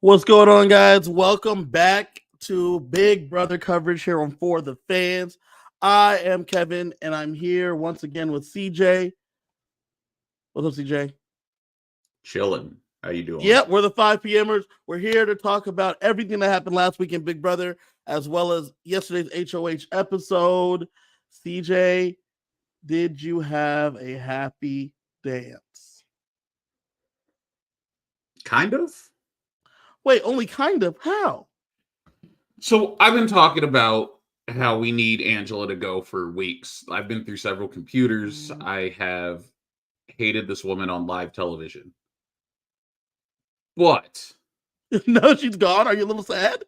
What's going on, guys? Welcome back to Big Brother coverage here on For the Fans. I am Kevin, and I'm here once again with CJ. What's up, CJ? Chilling. How you doing? Yep, we're the 5 p.m.ers. We're here to talk about everything that happened last week in Big Brother, as well as yesterday's HoH episode. CJ, did you have a happy dance? Kind of. Wait, only kind of? How? So I've been talking about how we need Angela to go for weeks. I've been through several computers. I have hated this woman on live television. But No, she's gone. Are you a little sad?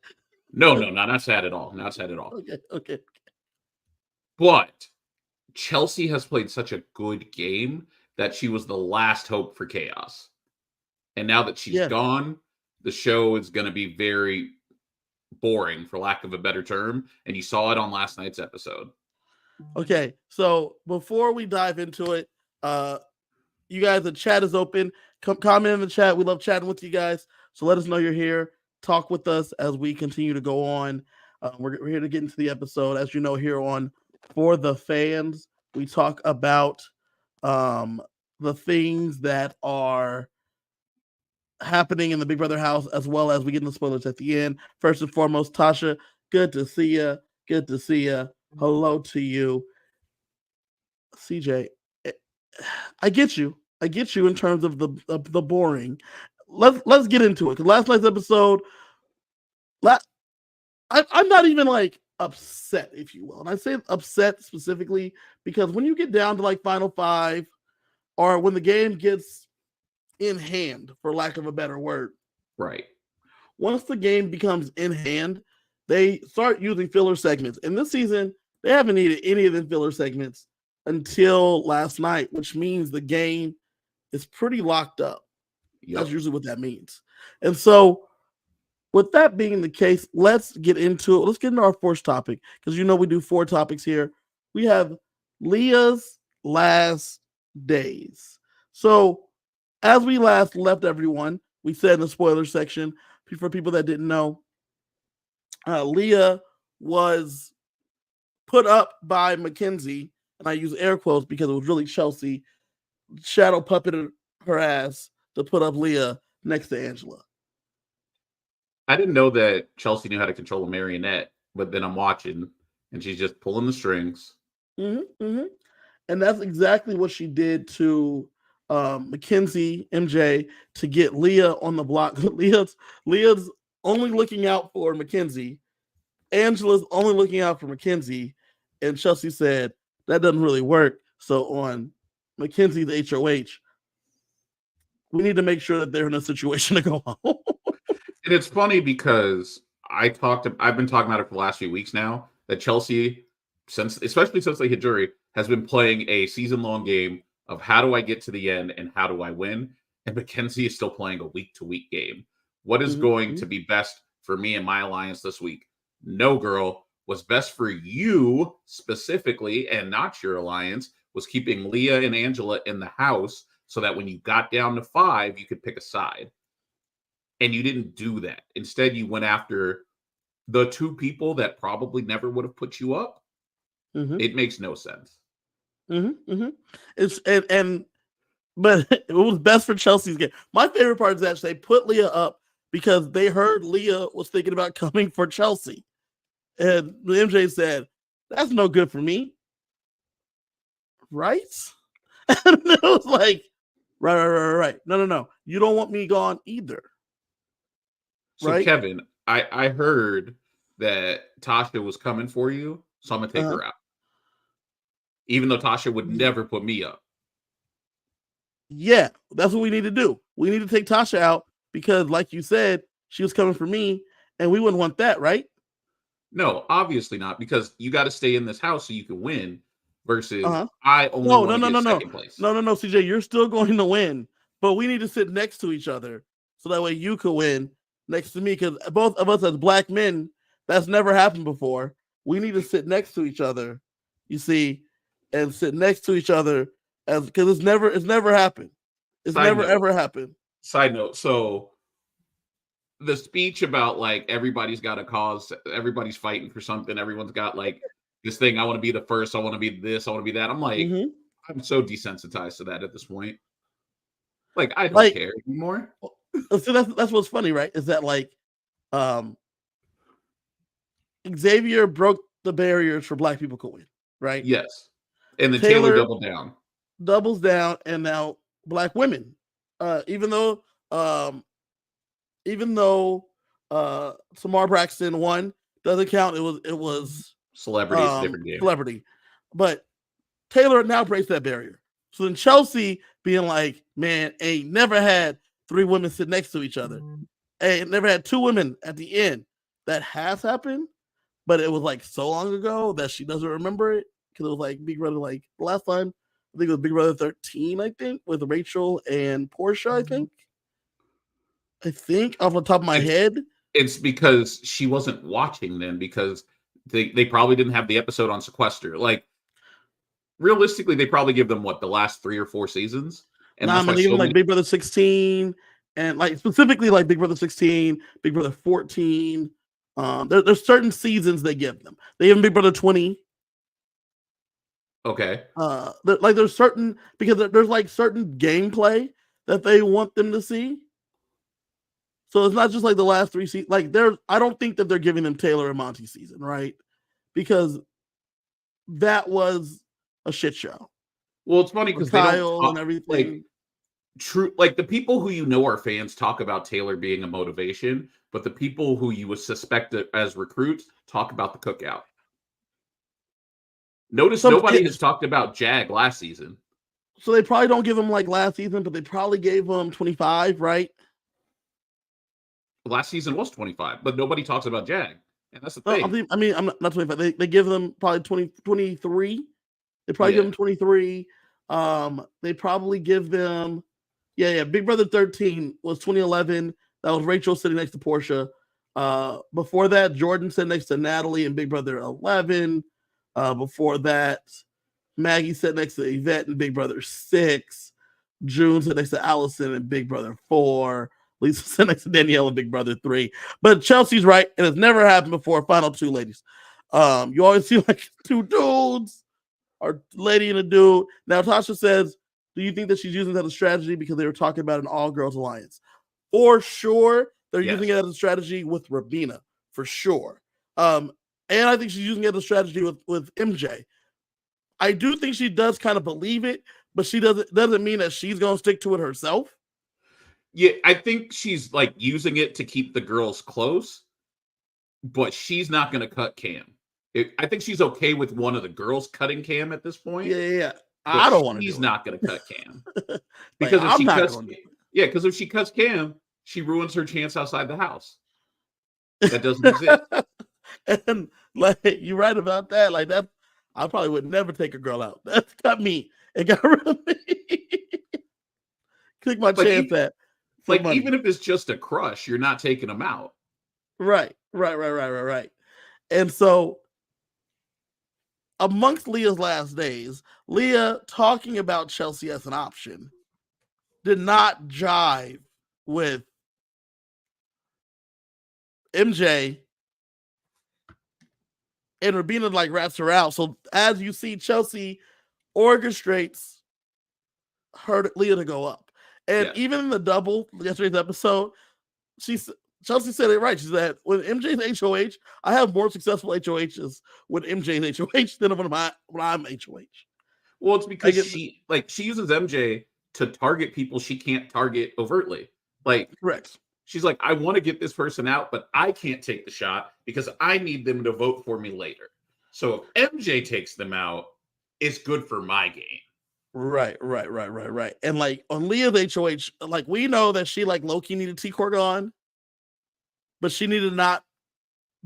no, not sad at all. Not sad at all. Okay. But Chelsea has played such a good game that she was the last hope for chaos. And now that she's gone, the show is going to be very boring, for lack of a better term. And you saw it on last night's episode. Okay, so before we dive into it, you guys, the chat is open. Comment in the chat. We love chatting with you guys. So let us know you're here. Talk with us as we continue to go on. We're here to get into the episode. As you know, here on For the Fans, we talk about the things that are happening in the Big Brother house, as well as we get into spoilers at the end. First and foremost, Tasha, good to see you. Good to see you. Hello to you. CJ, I get you. I get you in terms of the boring. Let's get into it. Because last night's episode, I'm not even like upset, if you will. And I say upset specifically because when you get down to like final five, or when the game gets in hand, for lack of a better word, right? Once the game becomes in hand, they start using filler segments. And this season, they haven't needed any of the filler segments until last night, which means the game is pretty locked up. Yep. That's usually what that means. And so, with that being the case, let's get into it. Let's get into our first topic, because you know we do 4 topics here. We have Leah's last days. So, as we last left everyone, we said in the spoiler section, for people that didn't know, Leah was put up by Mackenzie, and I use air quotes because it was really Chelsea, shadow puppeted her ass to put up Leah next to Angela. I didn't know that Chelsea knew how to control a marionette, but then I'm watching, and she's just pulling the strings. And that's exactly what she did to Mackenzie, MJ, to get Leah on the block. Leah's only looking out for Mackenzie. Angela's only looking out for Mackenzie. And Chelsea said, that doesn't really work. So on Mackenzie's HoH, we need to make sure that they're in a situation to go home. And it's funny because I've been talking about it for the last few weeks now, that Chelsea, especially since they hit jury, has been playing a season-long game of how do I get to the end and how do I win? And Mackenzie is still playing a week-to-week game. What is going to be best for me and my alliance this week? No, girl. What's best for you specifically, and not your alliance, was keeping Leah and Angela in the house so that when you got down to 5, you could pick a side. And you didn't do that. Instead, you went after the 2 people that probably never would have put you up. It makes no sense. It's but it was best for Chelsea's game. My favorite part is that they put Leah up because they heard Leah was thinking about coming for Chelsea. And MJ said, that's no good for me. Right? And it was like, right. No. You don't want me gone either. So, right? Kevin, I heard that Tasha was coming for you, so I'm going to take her out. Even though Tasha would never put me up. Yeah, that's what we need to do. We need to take Tasha out because, like you said, she was coming for me, and we wouldn't want that, right? No, obviously not, because you got to stay in this house so you can win. Versus, I only want to get second place. No, CJ, you're still going to win, but we need to sit next to each other so that way you can win next to me. Because both of us as black men, that's never happened before. We need to sit next to each other. You see. And sit next to each other, because it's never happened. It's never ever happened. Side note: so the speech about like everybody's got a cause, everybody's fighting for something, everyone's got like this thing. I want to be the first. I want to be this. I want to be that. I'm like, I'm so desensitized to that at this point. Like, I don't care anymore. So that's what's funny, right? Is that like, Xavier broke the barriers for Black people to win, right? Yes, and then Taylor doubles down, and now Black women, even though Samar Braxton won, doesn't count. It was celebrity. It's a different game. Celebrity, but Taylor now breaks that barrier. So then Chelsea being like, man, ain't never had 3 women sit next to each other. Ain't never had 2 women at the end. That has happened, but it was like so long ago that she doesn't remember it because it was like Big Brother. Like the last time, I think it was Big Brother 13. I think with Rachel and Portia. I think off the top of my head. It's because she wasn't watching then because they probably didn't have the episode on sequester. Like realistically, they probably give them the last 3 or 4 seasons. And that's why even like Big Brother 16 and like specifically like Big Brother 16, Big Brother 14. There's certain seasons they give them. They give them Big Brother 20. Okay. Like there's certain because there's like certain gameplay that they want them to see. So it's not just like the last 3 seasons. Like I don't think that they're giving them Taylor and Monty season, right? Because that was a shit show. Well, it's funny because they don't and everything. Like the people who are fans talk about Taylor being a motivation, but the people who you would suspect as recruits talk about the cookout. Notice nobody has talked about Jag last season. So they probably don't give him like last season, but they probably gave him 25, right? Last season was 25, but nobody talks about Jag. And that's the thing. I mean, I'm not 25. They give them probably 23. They probably give them 23. They probably give them, Big Brother 13 was 2011. That was Rachel sitting next to Portia. Before that, Jordan sitting next to Natalie in Big Brother 11. Before that, Maggie sat next to Yvette in Big Brother 6. June sat next to Allison in Big Brother 4. Lisa sat next to Danielle in Big Brother 3. But Chelsea's right. It has never happened before. Final 2 ladies. You always see like 2 dudes or lady and a dude. Now, Tasha says, do you think that she's using that as a strategy because they were talking about an all-girls alliance? For sure, they're using it as a strategy with Rabina. For sure. And I think she's using it as a strategy with MJ. I do think she does kind of believe it, but she doesn't mean that she's going to stick to it herself. Yeah, I think she's like using it to keep the girls close, but she's not going to cut Cam. I think she's okay with one of the girls cutting Cam at this point. Yeah. I don't want to. She's not going to cut Cam because because if she cuts Cam, she ruins her chance outside the house. That doesn't exist. And like you're right about that. Like that, I probably would never take a girl out. That's cut me and got rid of me. Click my chance at. Like money. Even if it's just a crush, you're not taking them out. Right. And so amongst Leah's last days, Leah talking about Chelsea as an option did not jive with MJ, and Rabina like rats her out. So as you see, Chelsea orchestrates Leah to go up. And even in the double yesterday's episode, Chelsea said it right. She said, with MJ's HoH, I have more successful HoHs with MJ's HoH than when I'm HoH. Well, it's because she uses MJ to target people she can't target overtly. Like, correct. She's like, I want to get this person out, but I can't take the shot because I need them to vote for me later. So if MJ takes them out, it's good for my game. Right. And like on Leah's HoH, like we know that she like low-key needed T-Core gone, but she needed not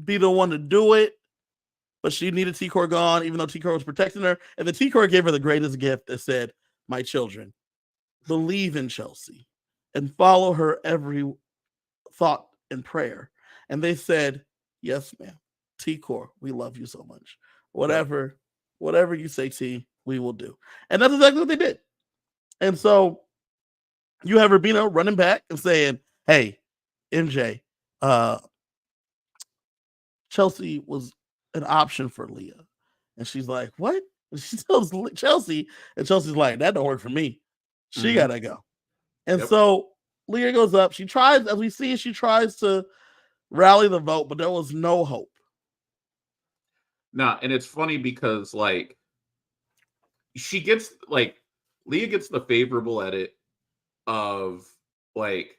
be the one to do it. But she needed T-Core gone, even though T-Core was protecting her. And the T-Core gave her the greatest gift that said, my children, believe in Chelsea and follow her every thought and prayer. And they said, yes, ma'am. T-Core, we love you so much. Whatever you say, T, we will do. And that's exactly what they did. And so you have Rabina running back and saying, hey, MJ, Chelsea was an option for Leah. And she's like, what? And she tells Chelsea, and Chelsea's like, that don't work for me. She gotta go. And so Leah goes up. She tries, as we see, she tries to rally the vote, but there was no hope. Nah, and it's funny because like she gets like Leah gets the favorable edit of like,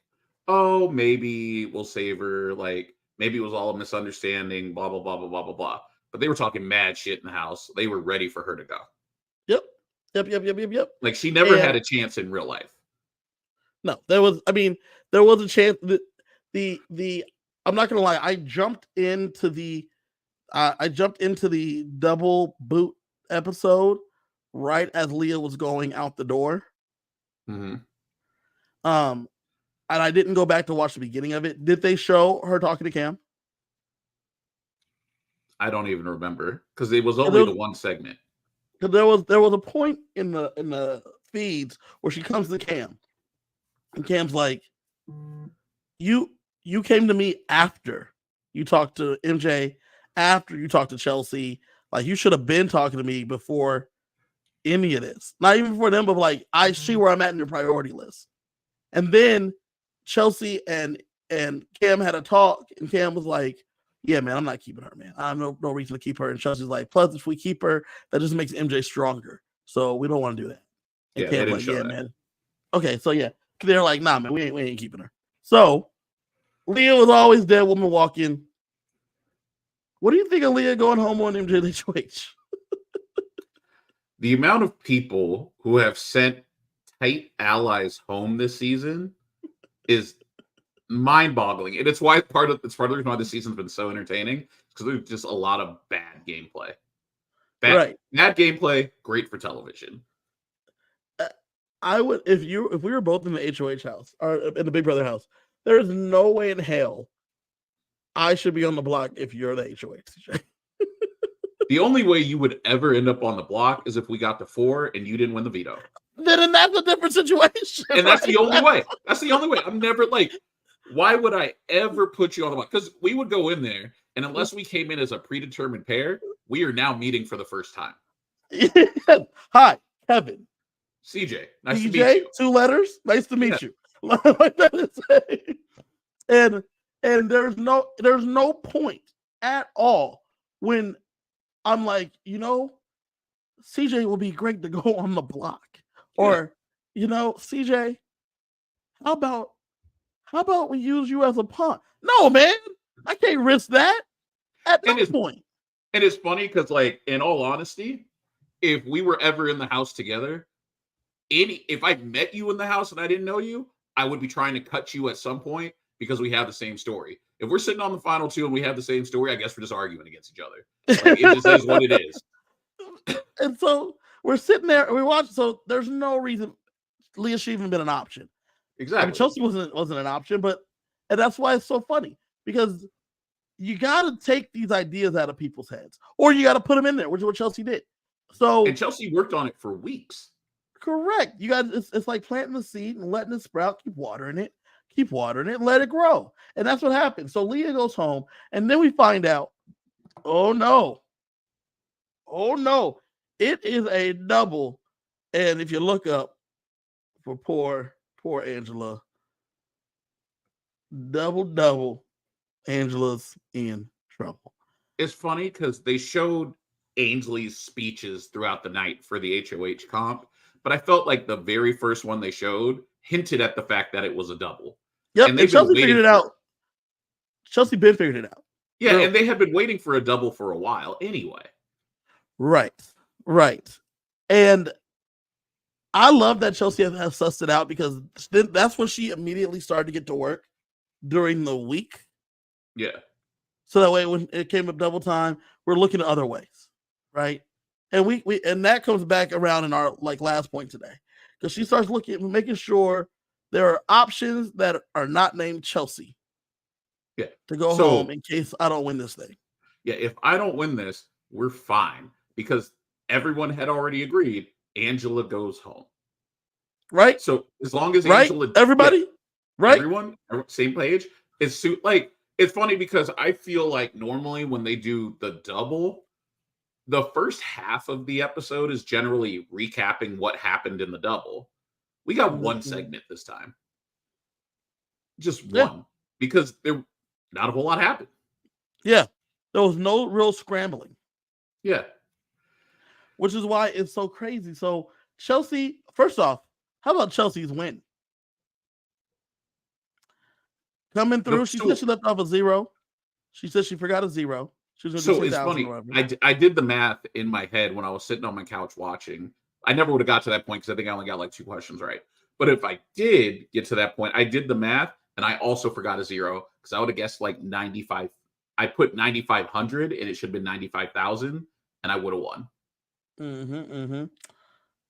oh, maybe we'll save her, like maybe it was all a misunderstanding, blah blah blah blah blah blah blah. But they were talking mad shit in the house. They were ready for her to go. Yep. Like she never had a chance in real life. No, there was a chance that the I'm not gonna lie, I jumped into the double boot episode right as Leah was going out the door. Mm-hmm. And I didn't go back to watch the beginning of it. Did they show her talking to Cam? I don't even remember because it was only the one segment. Because there was a point in the feeds where she comes to Cam, and Cam's like, "You came to me after you talked to MJ, after you talked to Chelsea. Like you should have been talking to me before any of this. Not even before them, but like I see where I'm at in your priority list." And then Chelsea and Cam had a talk, and Cam was like, yeah, man, I'm not keeping her, man. I have no reason to keep her. And Chelsea's like, plus, if we keep her, that just makes MJ stronger. So we don't want to do that. And Cam's like, yeah, man. Okay, so yeah. They're like, nah, man, we ain't keeping her. So Leah was always dead woman walking. What do you think of Leah going home on MJ HoH? The amount of people who have sent tight allies home this season is mind-boggling, and it's part of the reason why this season's been so entertaining, because there's just a lot of bad gameplay. Bad gameplay, great for television. I would if we were both in the HoH house or in the Big Brother house. There is no way in hell I should be on the block if you're the HoH. The only way you would ever end up on the block is if we got to 4 and you didn't win the veto. Then that's a different situation. And that's the only way. That's the only way. I'm never like, why would I ever put you on the block? Because we would go in there, and unless we came in as a predetermined pair, we are now meeting for the first time. Hi, Kevin. CJ, nice to meet you. 2 letters. Nice to meet you. And there's no point at all when I'm like, CJ will be great to go on the block. Or, CJ, how about we use you as a pawn? No, man, I can't risk that at no point. And it's funny because, like, in all honesty, if we were ever in the house together, if I met you in the house and I didn't know you, I would be trying to cut you at some point because we have the same story. If we're sitting on the final 2 and we have the same story, I guess we're just arguing against each other. Like, it just is what it is. And so we're sitting there and we watch. So there's no reason Leah should even been an option. Exactly. I mean, Chelsea wasn't an option, and that's why it's so funny, because you got to take these ideas out of people's heads, or you got to put them in there, which is what Chelsea did. And Chelsea worked on it for weeks. Correct. You got it's like planting the seed and letting it sprout, keep watering it, and let it grow. And that's what happened. So Leah goes home, and then we find out, oh no, it is a double. And if you look up for poor Angela, double, Angela's in trouble. It's funny because they showed Ainsley's speeches throughout the night for the HoH comp, but I felt like the very first one they showed hinted at the fact that it was a double. Yep, and Chelsea figured it out. Chelsea been figured it out. Yeah, really. And they had been waiting for a double for a while anyway. Right. And I love that Chelsea has sussed it out, because that's when she immediately started to get to work during the week. Yeah. So that way, when it came up double time, we're looking at other ways, right? And we that comes back around in our last point today, because she starts making sure there are options that are not named Chelsea. Yeah. To go home in case I don't win this thing. Yeah, if I don't win this, we're fine, because everyone had already agreed Angela goes home. Right? So as long as right? Angela, everybody, right? Everyone, same page. It's like It's funny because I feel like normally when they do the double, the first half of the episode is generally recapping what happened in the double. We got one segment this time. Just one. Because there not a whole lot happened. Yeah. There was no real scrambling. Yeah. Which is why it's so crazy. So Chelsea, first off, how about Chelsea's win? Coming through, she said she left off a 0. She said she forgot a 0. She was so it's funny. I did the math in my head when I was sitting on my couch watching. I never would have got to that point because I think I only got like 2 questions right. But if I did get to that point, I did the math and I also forgot a 0 because I would have guessed like 95. I put 9,500 and it should have been 95,000 and I would have won.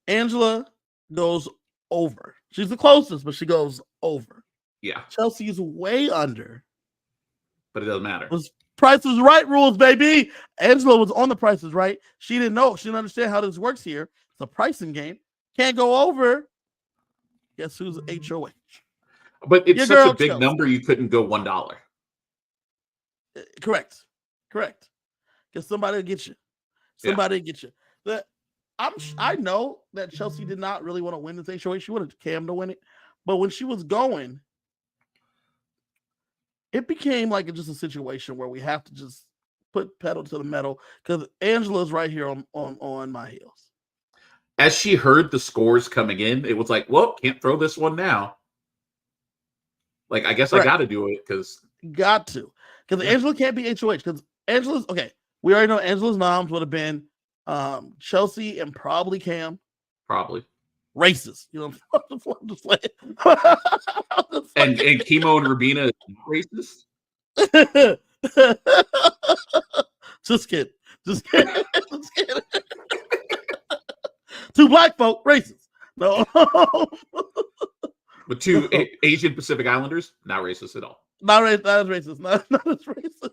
Angela goes over. She's the closest, but she goes over. Yeah. Chelsea's way under. But it doesn't matter. Price is Right rules, baby. Angela was on the Price is Right. She didn't know. She didn't understand how this works here. It's a pricing game. Can't go over. Guess who's HoH? But it's such a big Chelsea. Number, you couldn't go $1. Correct. Because somebody will get you. Somebody will get you. I know that Chelsea did not really want to win this HoH. She wanted Cam to win it. But when she was going, it became like just a situation where we have to just put pedal to the metal because Angela's right here on my heels. As she heard the scores coming in, it was like, well, can't throw this one now. Like, I guess I got to do it because. Got to. Because Angela can't be HoH. Because Angela's, okay, we already know Angela's noms would have been Chelsea and probably Cam. Probably. Racist. You know, I'm just like. And Chemo and Rubina racist? Just kidding. Two black folk racist. No. With 2 Asian Pacific Islanders, not racist at all. Not racist. Not as racist.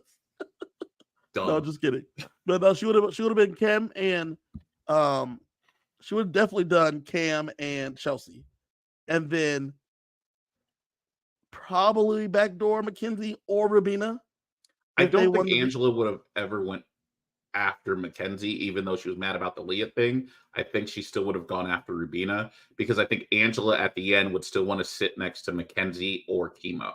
Dumb. No, just kidding. But no, she would have been Cam and she would have definitely done Cam and Chelsea. And then probably backdoor Mackenzie or Rubina. I don't think Angela would have ever went after Mackenzie, even though she was mad about the Leah thing. I think she still would have gone after Rubina because I think Angela at the end would still want to sit next to Mackenzie or Chemo.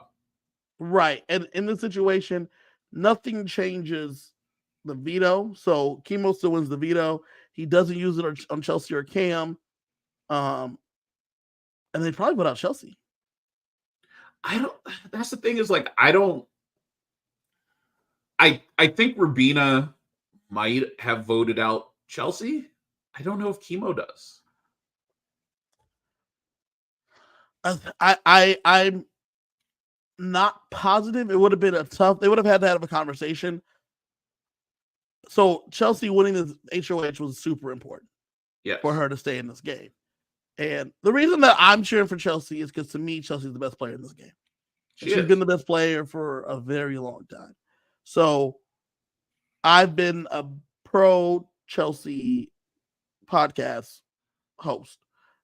Right. And in this situation, nothing changes the veto. So Chemo still wins the veto. He doesn't use it on Chelsea or Cam. And they probably put out Chelsea. That's the thing is like, I think Rubina might have voted out Chelsea. I don't know if Chemo does. I'm not positive. It would have been they would have had to have a conversation. So Chelsea winning this HoH was super important for her to stay in this game. And the reason that I'm cheering for Chelsea is because to me, Chelsea's the best player in this game. She's been the best player for a very long time. So I've been a pro Chelsea podcast host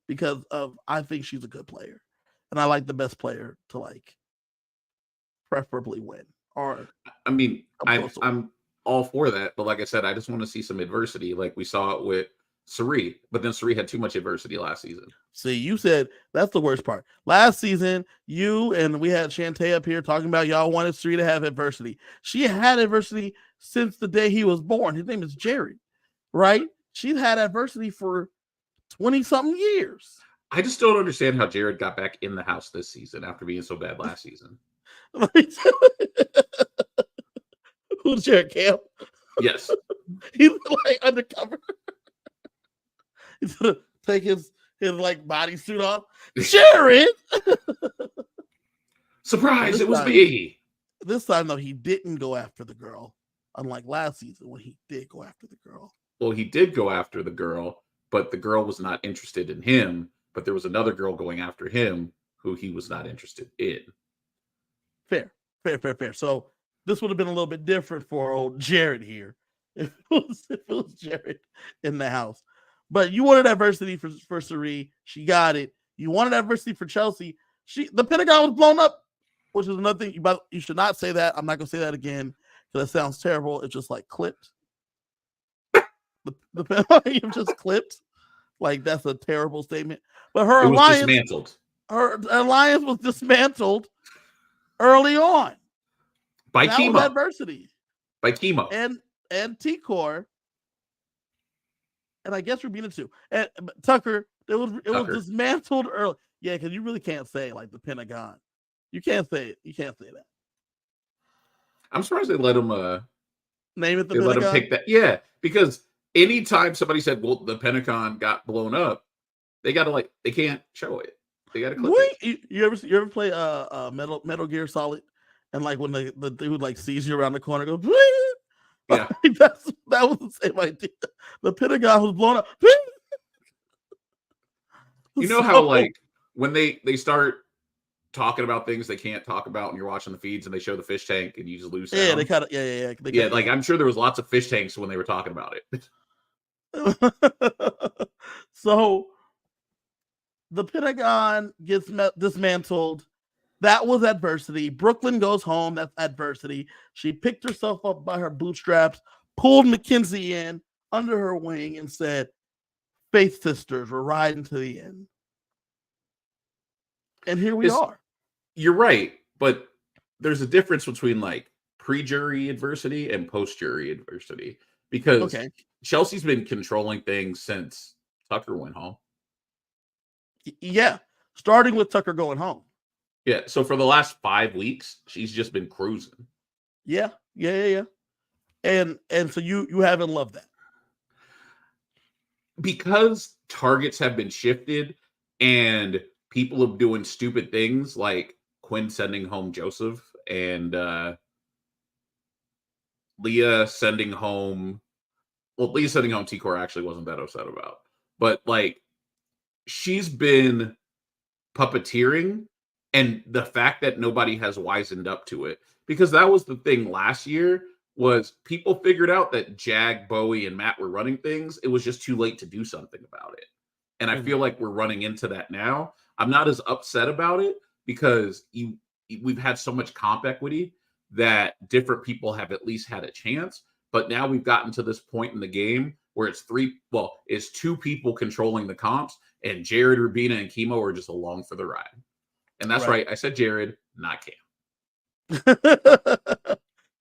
because I think she's a good player. And I like the best player to like preferably win. Or I mean, I'm all for that. But like I said, I just want to see some adversity like we saw it with Sari. But then Sari had too much adversity last season. See, you said that's the worst part. Last season, you and we had Shantae up here talking about y'all wanted Sari to have adversity. She had adversity since the day he was born. His name is Jared, right? She's had adversity for 20-something years. I just don't understand how Jared got back in the house this season after being so bad last season. Who's Jared? Cam? Yes. He's like undercover. He's gonna take his like bodysuit off. Jared! Surprise, it was me. This time though, he didn't go after the girl, unlike last season when he did go after the girl. Well, he did go after the girl, but the girl was not interested in him. But there was another girl going after him who he was not interested in. Fair. So this would have been a little bit different for old Jared here if it was Jared in the house. But you wanted adversity for Sari. She got it. You wanted adversity for Chelsea. The Pentagon was blown up which is another thing. But you should not say that. I'm not gonna say that again because that sounds terrible. It's just like clipped. The you've just clipped. Like that's a terrible statement. But It was dismantled. Her alliance was dismantled early on. By that Chemo. Was adversity. By Chemo. And T-Core. And I guess Rubina too. And Tucker, it was dismantled early. Yeah, because you really can't say like the Pentagon. You can't say it. You can't say that. I'm surprised they let him name it the Pentagon. Let him pick that. Yeah, because anytime somebody said, well, the Pentagon got blown up, they gotta they can't show it. They gotta clip it. You ever play Metal Gear Solid? And like when the dude like sees you around the corner, goes, yeah, that was the same idea. The Pentagon was blown up. You know how like when they start talking about things they can't talk about, and you're watching the feeds and they show the fish tank and you just lose sound? Yeah, they kind of yeah. Like I'm sure there was lots of fish tanks when they were talking about it. So the Pentagon gets dismantled. That was adversity. Brooklyn goes home. That's adversity. She picked herself up by her bootstraps, pulled Mackenzie in under her wing, and said, Faith sisters, we're riding to the end. And here we are. You're right. But there's a difference between like pre-jury adversity and post-jury adversity. Because Chelsea's been controlling things since Tucker went home. Yeah. Starting with Tucker going home. Yeah, so for the last 5 weeks, she's just been cruising. Yeah. And so you haven't loved that. Because targets have been shifted and people are doing stupid things like Quinn sending home Joseph and Leah sending home T-Core actually wasn't that upset about. But like she's been puppeteering. And the fact that nobody has wisened up to it, because that was the thing last year, was people figured out that Jag, Bowie, and Matt were running things. It was just too late to do something about it. And I feel like we're running into that now. I'm not as upset about it because we've had so much comp equity that different people have at least had a chance. But now we've gotten to this point in the game where it's two people controlling the comps, and Jared, Rubina, and Chemo are just along for the ride. And that's right. I said Jared, not Cam.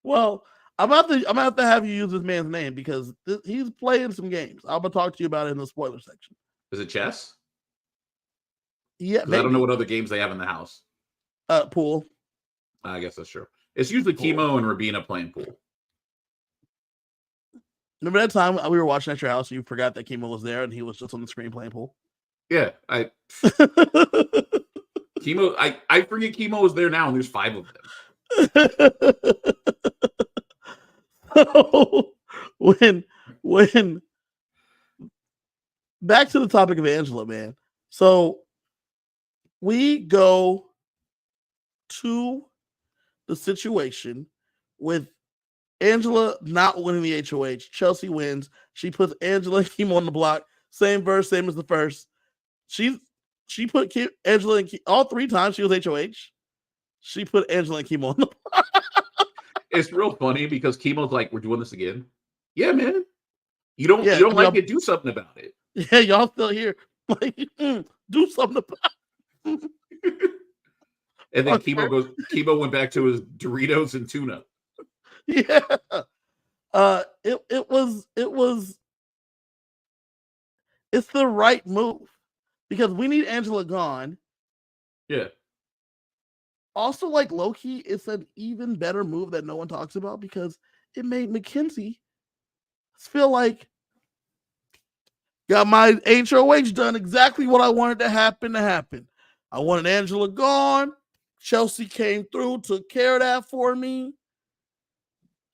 Well, I'm about to have you use this man's name because he's playing some games. I'm gonna talk to you about it in the spoiler section. Is it chess? Yeah, I don't know what other games they have in the house. Pool. I guess that's true. It's usually pool. Chemo and Rubina playing pool. Remember that time we were watching at your house and you forgot that Chemo was there and he was just on the screen playing pool? Yeah, Chemo, I forget Chemo was there now, and there's 5 of them. So when back to the topic of Angela, man. So we go to the situation with Angela not winning the HoH. Chelsea wins. She puts Angela and Chemo on the block. Same verse, same as the first. She put Angela and all 3 times she was HoH. She put Angela and Chemo on the block. It's real funny because Chemo's like, we're doing this again. Yeah, man. You don't like it, do something about it. Yeah, y'all still here. Like, do something about it. And then Chemo went back to his Doritos and tuna. Yeah. It's the right move because we need Angela gone. Yeah. Also, like low-key, it's an even better move that no one talks about because it made Mackenzie feel like got my HoH done exactly what I wanted to happen. I wanted Angela gone. Chelsea came through, took care of that for me.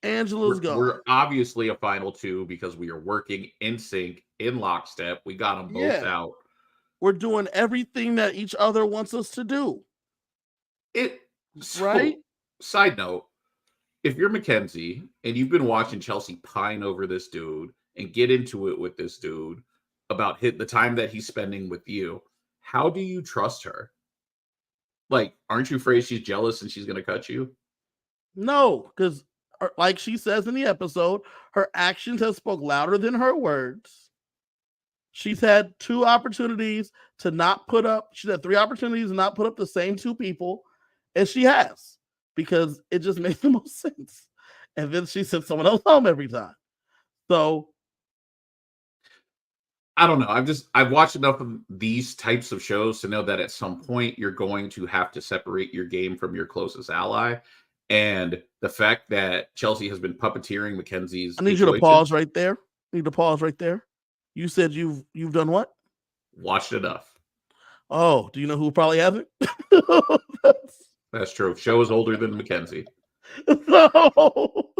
Angela's gone. We're obviously a final 2 because we are working in sync, in lockstep. We got them both out. We're doing everything that each other wants us to do. Right? Side note, if you're Mackenzie and you've been watching Chelsea pine over this dude and get into it with this dude about the time that he's spending with you, how do you trust her? Like, aren't you afraid she's jealous and she's going to cut you? No, because like she says in the episode, her actions have spoke louder than her words. She's had 2 opportunities to not put up. She's had 3 opportunities to not put up the same 2 people, and she has, because it just makes the most sense. And then she sends someone else home every time. So I don't know. I've watched enough of these types of shows to know that at some point you're going to have to separate your game from your closest ally. And the fact that Chelsea has been puppeteering Mackenzie's I need you to pause right there. You said you've done what? Watched enough. Oh, do you know who probably hasn't? That's true. Show is older than Mackenzie. No.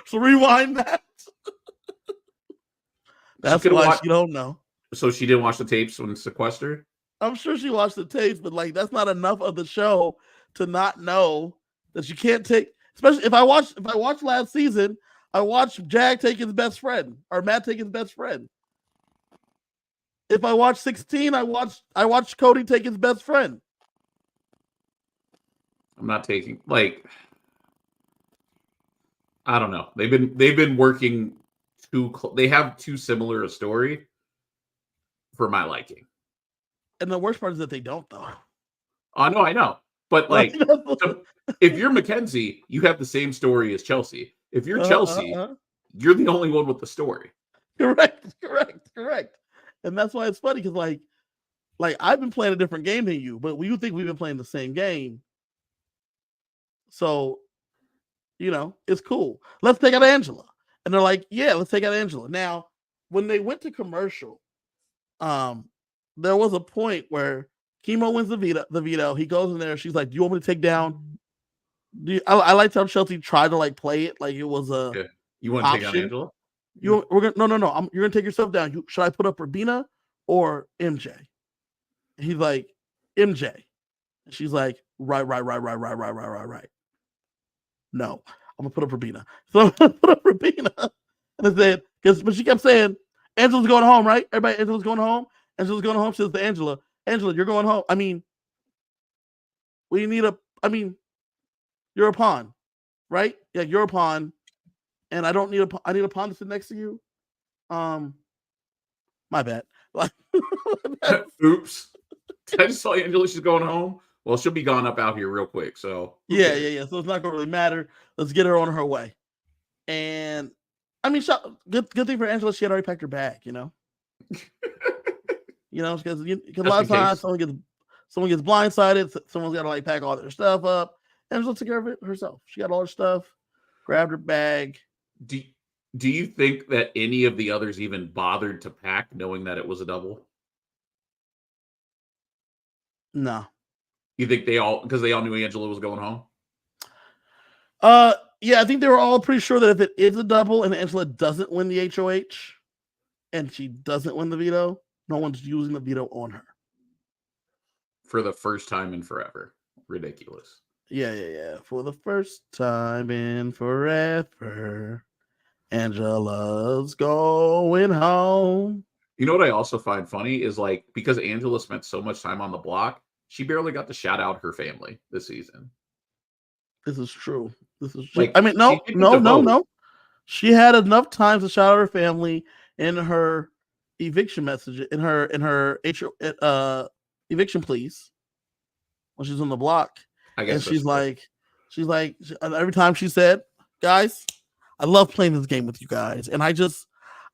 So rewind that. That's why she don't know. So she didn't watch the tapes when sequestered? I'm sure she watched the tapes, but like that's not enough of the show to not know that you can't take. Especially if I watched last season, I watched Jag take his best friend or Matt take his best friend. If I watched 16, I watched Cody take his best friend. I'm not taking I don't know. They've been working they have too similar a story for my liking. And the worst part is that they don't though. I know. But like if you're Mackenzie, you have the same story as Chelsea. If you're Chelsea, you're the only one with the story. Correct. And that's why it's funny because like I've been playing a different game than you, but you think we've been playing the same game. So, it's cool. Let's take out Angela. And they're like, yeah, let's take out Angela. Now, when they went to commercial, there was a point where Chemo wins the veto. He goes in there. She's like, do you want me to take down? I like how Chelsea tried to like play it like it was a. Yeah. You want to take out Angela? No. You're gonna take yourself down. Should I put up Rabina or MJ? And he's like, MJ. And she's like, right. No, I'm gonna put up Rabina. So I'm gonna put up Rabina. And I said, but she kept saying, Angela's going home, right? Everybody, Angela's going home. Angela's going home. She says to Angela, you're going home. I mean, you're a pawn, right? Yeah, you're a pawn. And I need a pawn to sit next to you. My bad. Oops. Did I just tell Angela she's going home? Well, she'll be gone up out here real quick. So yeah. So it's not gonna really matter. Let's get her on her way. And I mean, good thing for Angela, she had already packed her bag. Because a lot of times someone gets blindsided. Someone's got to like pack all their stuff up. Angela took care of it herself. She got all her stuff, grabbed her bag. Do you think that any of the others even bothered to pack, knowing that it was a double? No. You think because they all knew Angela was going home? Yeah, I think they were all pretty sure that if it is a double and Angela doesn't win the HoH and she doesn't win the veto, no one's using the veto on her. For the first time in forever. Ridiculous. Yeah. For the first time in forever, Angela's going home. You know what I also find funny is like, because Angela spent so much time on the block, she barely got to shout out her family this season. This is true. Like, I mean, no. She had enough times to shout out her family in her eviction message, in her eviction pleas when she's on the block. I guess. And she's like, every time she said, guys, I love playing this game with you guys. And I just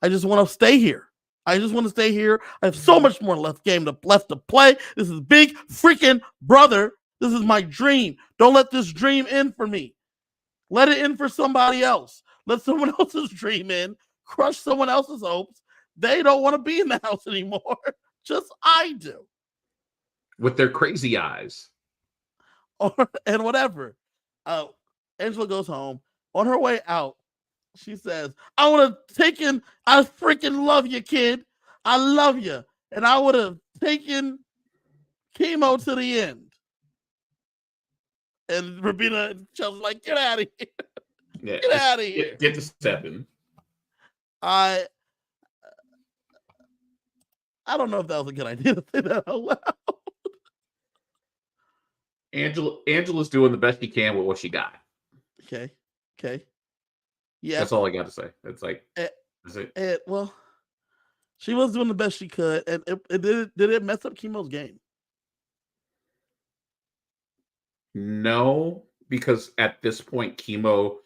want to stay here. I just want to stay here. I have so much more left to play. This is big freaking brother. This is my dream. Don't let this dream end for me. Let it in for somebody else. Let someone else's dream in. Crush someone else's hopes. They don't want to be in the house anymore. Just I do. With their crazy eyes. And whatever. Angela goes home. On her way out, she says, I would have taken, I freaking love you, kid. I love you. And I would have taken Chemo to the end. And Rabina and Chelsea's like, get out of here. Yeah, get out of here. Get to stepping. I don't know if that was a good idea to say that out loud. Angela's doing the best she can with what she got. Okay. Yeah. That's all I got to say. It's like, that's it. Well, she was doing the best she could, and did it mess up Chemo's game? No, because at this point, Chemo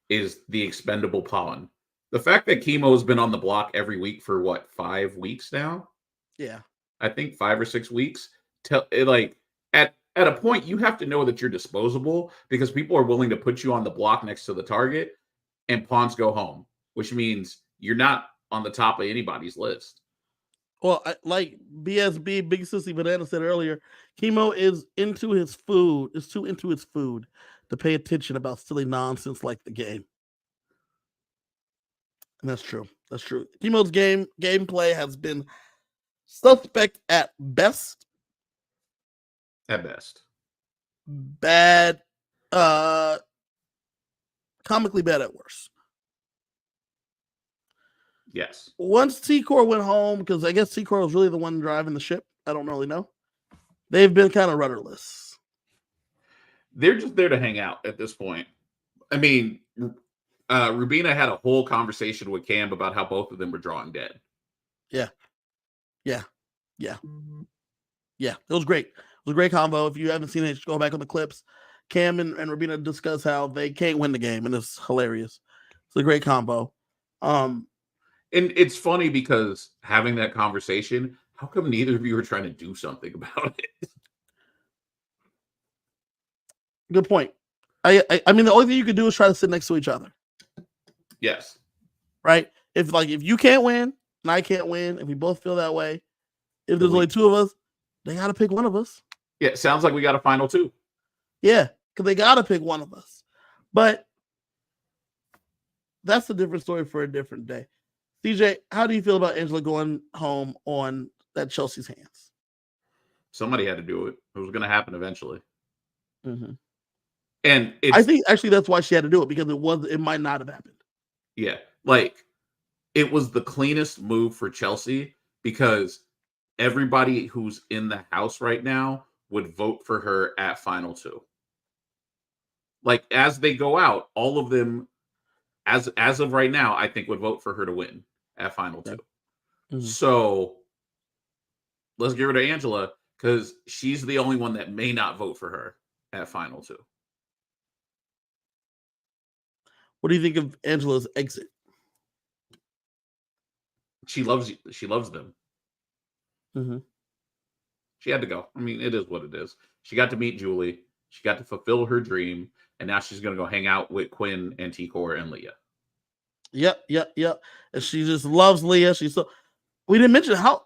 is the expendable pawn. The fact that Chemo has been on the block every week for what, 5 weeks now? Yeah. I think 5 or 6 weeks. Like at a point, you have to know that you're disposable because people are willing to put you on the block next to the target, and pawns go home, which means you're not on the top of anybody's list. Well, like BSB Big Sissy Banana said earlier, Chemo is into his food. Is too into his food to pay attention about silly nonsense like the game. And that's true. Chemo's gameplay has been suspect at best. At best. Bad, comically bad at worst. Yes. Once T-Core went home, because I guess T-Core was really the one driving the ship. I don't really know. They've been kind of rudderless. They're just there to hang out at this point. I mean, Rubina had a whole conversation with Cam about how both of them were drawing dead. Yeah. It was great. It was a great combo. If you haven't seen it, go back on the clips. Cam and Rubina discuss how they can't win the game, and it's hilarious. It's a great combo. And it's funny because having that conversation, how come neither of you are trying to do something about it? Good point. I mean, the only thing you could do is try to sit next to each other. Yes. Right? If you can't win and I can't win, if we both feel that way, if there's only two of us, they got to pick one of us. Yeah, it sounds like we got a final two. Yeah, because they got to pick one of us. But that's a different story for a different day. CJ, how do you feel about Angela going home on that Chelsea's hands? Somebody had to do it. It was going to happen eventually. Mm-hmm. And I think actually that's why she had to do it, because it might not have happened. Yeah, like it was the cleanest move for Chelsea because everybody who's in the house right now would vote for her at final two. Like as they go out, all of them, as of right now, I think would vote for her to win at final two. Mm-hmm. So let's give her to Angela because she's the only one that may not vote for her at final two. What do you think of Angela's exit? She loves them. Mm-hmm. She had to go. I mean, it is what it is. She got to meet Julie. She got to fulfill her dream. And now she's going to go hang out with Quinn and T-Core and Leah. Yep. And she just loves Leah. We didn't mention how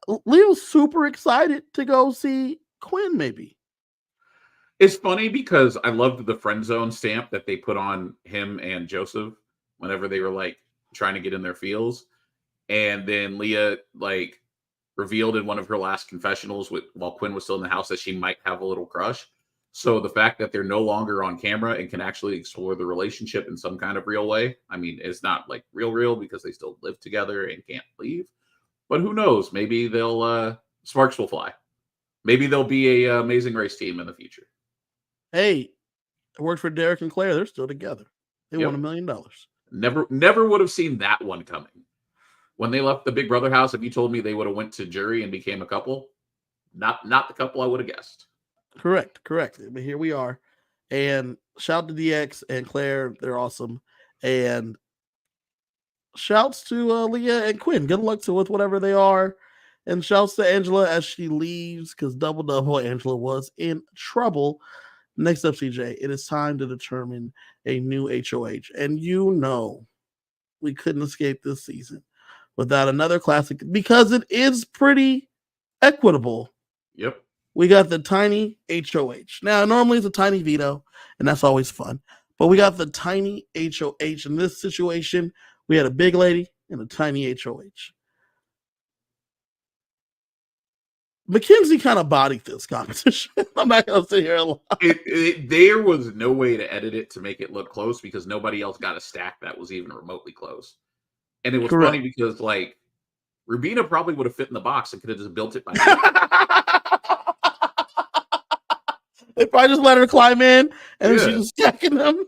Leah was super excited to go see Quinn, maybe. It's funny because I loved the friend zone stamp that they put on him and Joseph whenever they were like trying to get in their feels. And then Leah like revealed in one of her last confessionals while Quinn was still in the house that she might have a little crush. So the fact that they're no longer on camera and can actually explore the relationship in some kind of real way. I mean, it's not like real because they still live together and can't leave. But who knows? Maybe they'll sparks will fly. Maybe they'll be a Amazing Race team in the future. Hey, it worked for Derek and Claire. They're still together. They won $1 million. Never would have seen that one coming. When they left the Big Brother house, if you told me they would have went to jury and became a couple, not the couple I would have guessed. Correct. But here we are. And shout to DX and Claire. They're awesome. And shouts to Leah and Quinn. Good luck with whatever they are. And shouts to Angela as she leaves, because double Angela was in trouble. Next up, CJ, it is time to determine a new HoH. And we couldn't escape this season without another classic, because it is pretty equitable. Yep. We got the tiny HoH. Now, normally it's a tiny veto, and that's always fun. But we got the tiny HoH. In this situation, we had a big lady and a tiny HoH. Mackenzie kind of bodied this competition. I'm not going to sit here alone. There was no way to edit it to make it look close because nobody else got a stack that was even remotely close. And it was funny because, like, Rubina probably would have fit in the box and could have just built it by hand. They probably just let her climb in, and she's Yeah. just stacking them.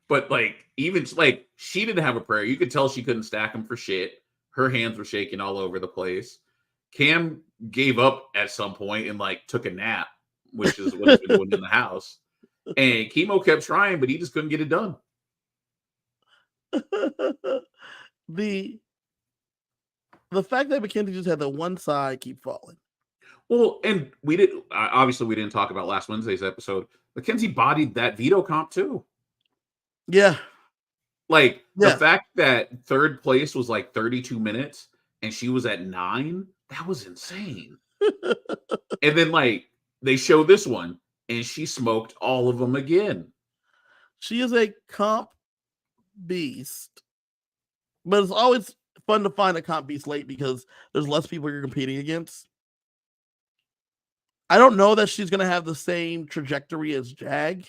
But like, even like, she didn't have a prayer. You could tell she couldn't stack them for shit. Her hands were shaking all over the place. Cam gave up at some point and like took a nap, which is what he's been doing in the house. And Chemo kept trying, but he just couldn't get it done. the fact that Mackenzie just had the one side keep falling. Well, and we didn't talk about last Wednesday's episode. Mackenzie bodied that veto comp too. Yeah. Like the Yeah. fact that third place was like 32 minutes and she was at 9, that was insane. And then like they show this one and she smoked all of them again. She is a comp beast. But it's always fun to find a comp beast late because there's less people you're competing against. I don't know that she's going to have the same trajectory as Jag.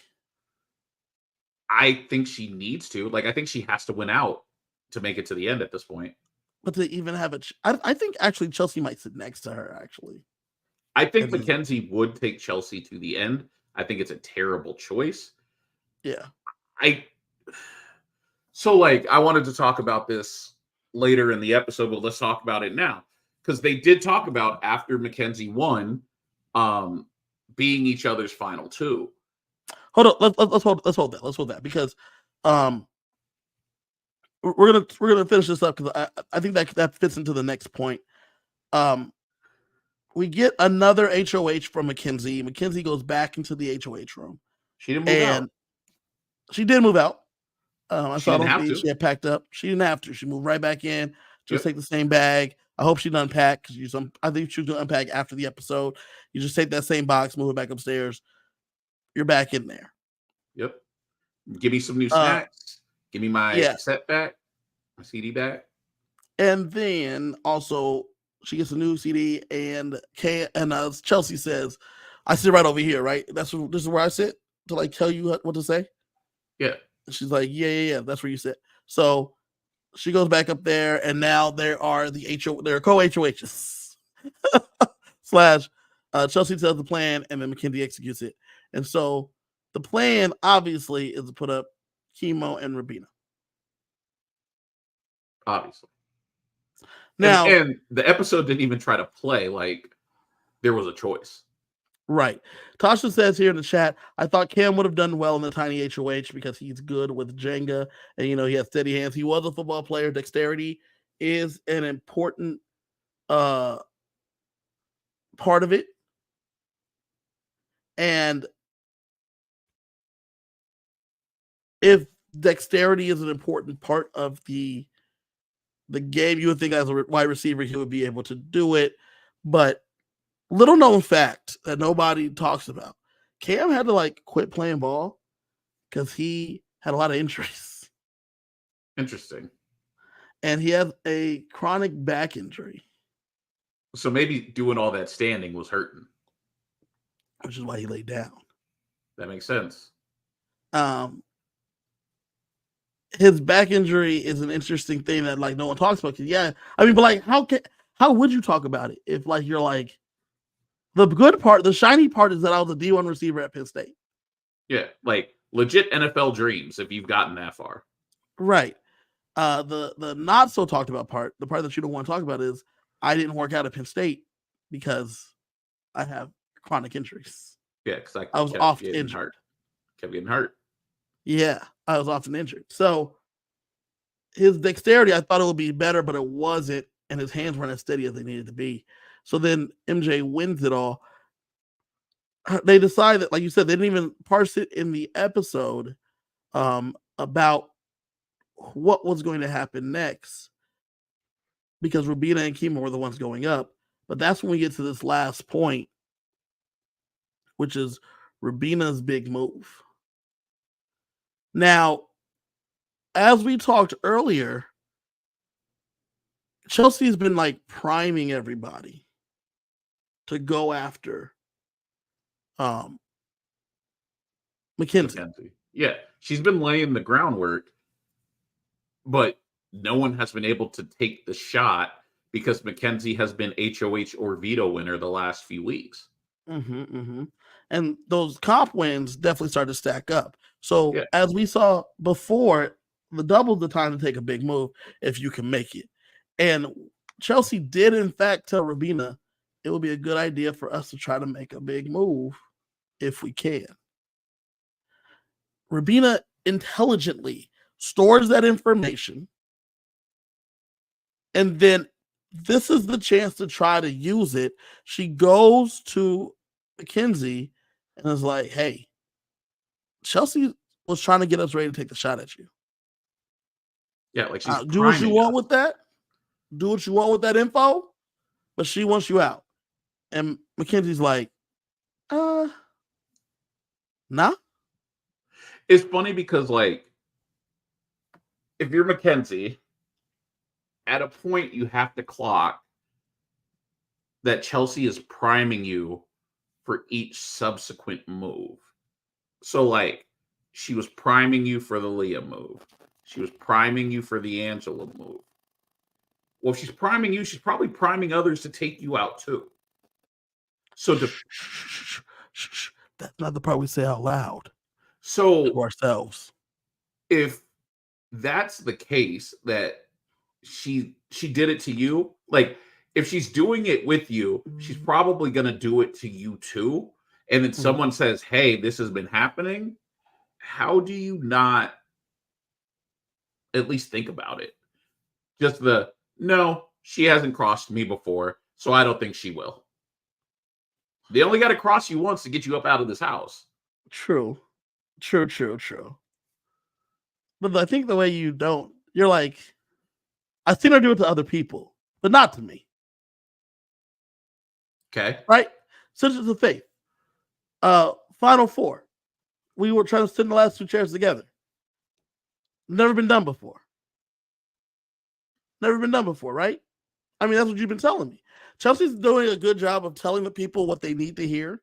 I think she needs to. Like, I think she has to win out to make it to the end at this point. But to even have it, I think actually Chelsea might sit next to her, actually. I think Mackenzie would take Chelsea to the end. I think it's a terrible choice. Yeah. So, like, I wanted to talk about this later in the episode, but let's talk about it now. Because they did talk about after Mackenzie won, being each other's final two. Hold on, let's hold that because we're gonna finish this up because I think that fits into the next point. We get another HoH from Mackenzie. Mackenzie goes back into the HoH room. She didn't move out. She did move out. I She saw didn't on have TV to. she had packed up. She didn't have to. She moved right back in. Just take the same bag. I hope she didn't unpack because I think she was going to unpack after the episode. You just take that same box, move it back upstairs. You're back in there. Yep. Give me some new snacks. Give me my cassette back, my CD back. And then also she gets a new CD and Chelsea says, "I sit right over here, right? This is where I sit to like tell you what to say." Yeah. She's like, yeah, that's where you sit. So she goes back up there, and now there are there are co-HOHs. Slash Chelsea tells the plan, and then Mackenzie executes it. And so the plan, obviously, is to put up Chemo and Rabina. Obviously. Now, and the episode didn't even try to play like there was a choice. Right. Tasha says here in the chat, I thought Cam would have done well in the tiny HOH because he's good with Jenga and, he has steady hands. He was a football player. Dexterity is an important part of it. And if dexterity is an important part of the game, you would think as a wide receiver, he would be able to do it. But little known fact that nobody talks about, Cam had to quit playing ball because he had a lot of injuries. Interesting. And he has a chronic back injury. So maybe doing all that standing was hurting. Which is why he laid down. That makes sense. His back injury is an interesting thing that no one talks about. But how would you talk about it if you're the good part, the shiny part is that I was a D1 receiver at Penn State. Yeah, legit NFL dreams if you've gotten that far. Right. The not so talked about part, the part that you don't want to talk about is I didn't work out at Penn State because I have chronic injuries. Yeah, because I was often injured. Kept getting hurt. Yeah, I was often injured. So his dexterity, I thought it would be better, but it wasn't, and his hands weren't as steady as they needed to be. So then MJ wins it all. They decide that, like you said, they didn't even parse it in the episode about what was going to happen next because Rubina and Kima were the ones going up. But that's when we get to this last point, which is Rubina's big move. Now, as we talked earlier, Chelsea's been priming everybody to go after Mackenzie. Yeah, she's been laying the groundwork, but no one has been able to take the shot because Mackenzie has been HOH or veto winner the last few weeks. And those comp wins definitely started to stack up. So Yeah. as we saw before, the double's the time to take a big move if you can make it. And Chelsea did in fact tell Rabina it would be a good idea for us to try to make a big move if we can. Rabina intelligently stores that information, and then this is the chance to try to use it. She goes to Mackenzie and is like, hey, Chelsea was trying to get us ready to take the shot at you. Yeah, like she's Do what you priming want us. with that. Do what you want with that info, but she wants you out. And Mackenzie's like, nah. It's funny because, like, if you're Mackenzie, at a point you have to clock that Chelsea is priming you for each subsequent move. So, like, she was priming you for the Leah move. She was priming you for the Angela move. Well, if she's priming you, she's probably priming others to take you out too. So, That's not the part we say out loud so to ourselves. if that's the case, that she did it to you, like, if she's doing it with you, she's probably going to do it to you too. And then someone says, hey, this has been happening. How do you not at least think about it? Just no, she hasn't crossed me before, so I don't think she will. They only got to cross you once to get you up out of this house. True. But I think the way you're like, I've seen her do it to other people, but not to me. Okay. Right? Sisters of Faith. Final Four. We were trying to sit in the last two chairs together. Never been done before. Right? I mean, that's what you've been telling me. Chelsea's doing a good job of telling the people what they need to hear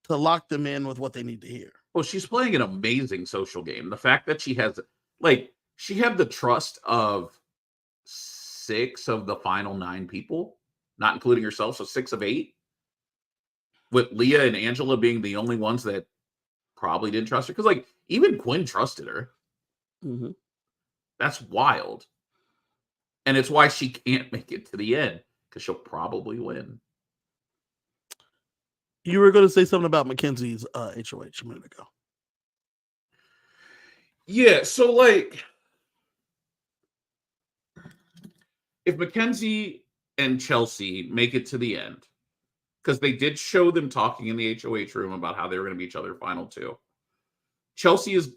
to lock them in with what they need to hear. Well, she's playing an amazing social game. The fact that she had the trust of 6 of the final 9 people, not including herself, so 6 of 8, with Leah and Angela being the only ones that probably didn't trust her. Because, like, even Quinn trusted her. That's wild. And it's why she can't make it to the end, because she'll probably win. You were going to say something about Mackenzie's HoH a minute ago. Yeah, so, like, if Mackenzie and Chelsea make it to the end, because they did show them talking in the HoH room about how they were going to be each other final 2.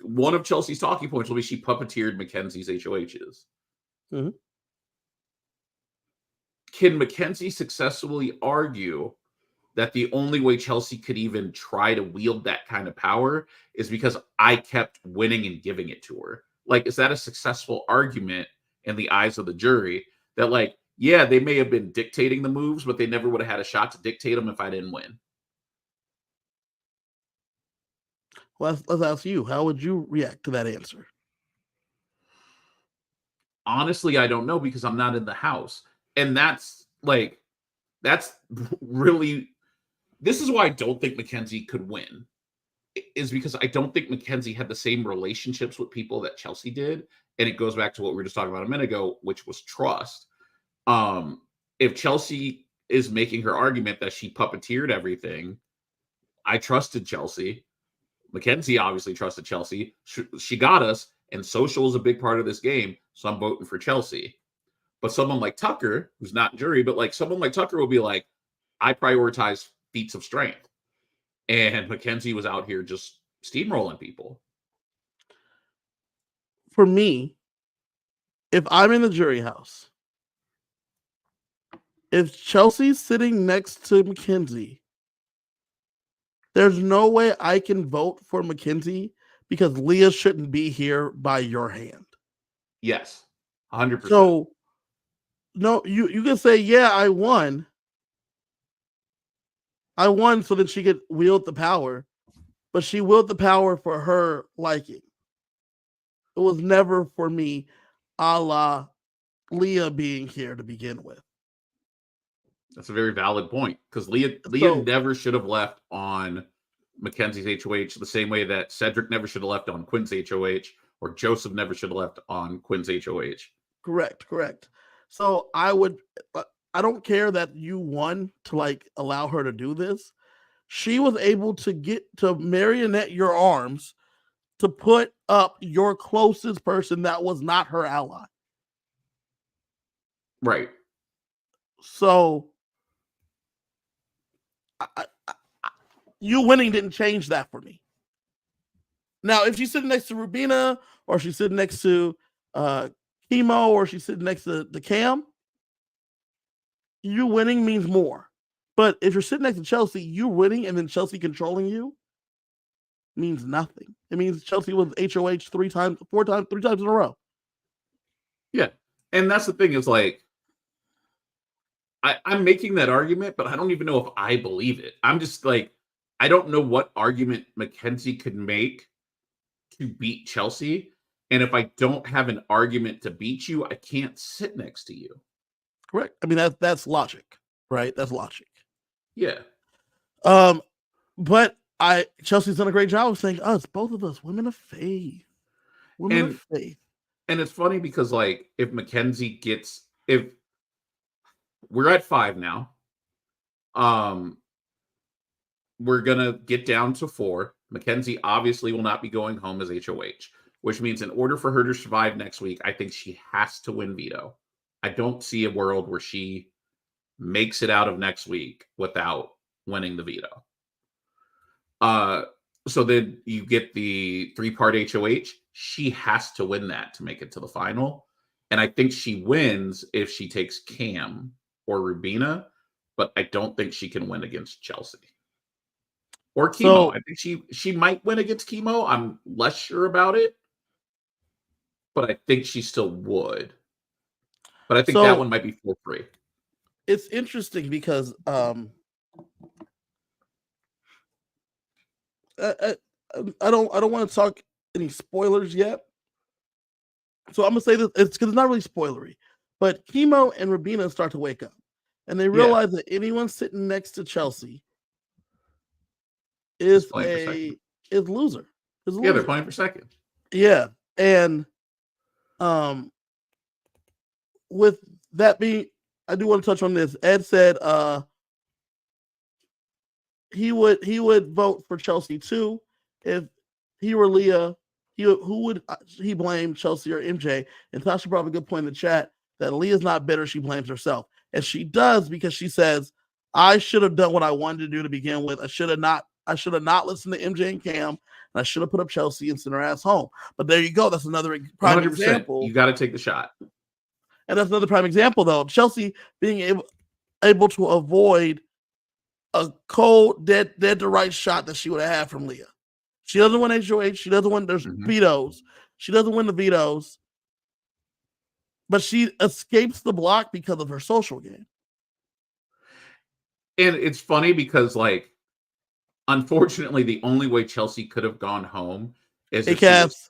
One of Chelsea's talking points will be she puppeteered Mackenzie's HoHs. Can Mackenzie successfully argue that the only way Chelsea could even try to wield that kind of power is because I kept winning and giving it to her? Like, is that a successful argument in the eyes of the jury that, like, yeah, they may have been dictating the moves, but they never would have had a shot to dictate them if I didn't win? Well, let's ask you. How would you react to that answer? Honestly, I don't know, because I'm not in the house. And that's really, this is why I don't think Mackenzie could win, is because I don't think Mackenzie had the same relationships with people that Chelsea did. And it goes back to what we were just talking about a minute ago, which was trust. If Chelsea is making her argument that she puppeteered everything, I trusted Chelsea. Mackenzie obviously trusted Chelsea. She got us, and social is a big part of this game, so I'm voting for Chelsea. But someone like Tucker, who's not in jury, but like someone like Tucker will be like, I prioritize feats of strength. And Mackenzie was out here just steamrolling people. For me, if I'm in the jury house, if Chelsea's sitting next to Mackenzie, there's no way I can vote for Mackenzie because Leah shouldn't be here by your hand. Yes, 100%. So, no, you can say, yeah, I won. I won so that she could wield the power, but she wielded the power for her liking. It was never for me, a la Leah being here to begin with. That's a very valid point because Leah never should have left on Mackenzie's HOH the same way that Cedric never should have left on Quinn's HOH or Joseph never should have left on Quinn's HOH. Correct. So I don't care that you won to like allow her to do this. She was able to get to marionette your arms to put up your closest person that was not her ally. Right. So you winning didn't change that for me. Now, if she's sitting next to Rubina or she's sitting next to Chemo or she's sitting next to the Cam, you winning means more. But if you're sitting next to Chelsea, you winning and then Chelsea controlling you means nothing. It means Chelsea was HOH 3 times in a row. Yeah. And that's the thing is like, I'm making that argument, but I don't even know if I believe it. I'm just like, I don't know what argument Mackenzie could make to beat Chelsea. And if I don't have an argument to beat you, I can't sit next to you. Correct. I mean, that's logic, right? That's logic. Yeah. But Chelsea's done a great job of saying us, both of us, women of faith. Women of faith. And it's funny because like if we're at 5 now, we're gonna get down to 4. Mackenzie obviously will not be going home as HOH, which means in order for her to survive next week, I think she has to win veto. I don't see a world where she makes it out of next week without winning the veto. So then you get the 3-part HOH. She has to win that to make it to the final. And I think she wins if she takes Cam or Rubina, but I don't think she can win against Chelsea. Or Chemo. So, I think she might win against Chemo. I'm less sure about it. But I think she still would. But I think that one might be 4-3. It's interesting because I don't want to talk any spoilers yet. So I'm gonna say this, it's because it's not really spoilery, but Chemo and Rubina start to wake up and they realize that anyone sitting next to Chelsea is loser. Yeah, they're playing for second. Yeah. And with that being, I do want to touch on this. Ed said he would vote for Chelsea too if he were Leah. Who would he blame, Chelsea or MJ? And Tasha brought up a good point in the chat that Leah's not bitter. She blames herself. And she does because she says, I should have done what I wanted to do to begin with. I should have not listened to MJ and Cam, and I should have put up Chelsea and sent her ass home. But there you go. That's another prime 100%. Example. You got to take the shot. And that's another prime example, though. Chelsea being able to avoid a cold, dead to right shot that she would have had from Leah. She doesn't win HOH. She doesn't win. There's vetoes. She doesn't win the vetoes. But she escapes the block because of her social game. And it's funny because, like, unfortunately, the only way Chelsea could have gone home is if Cass,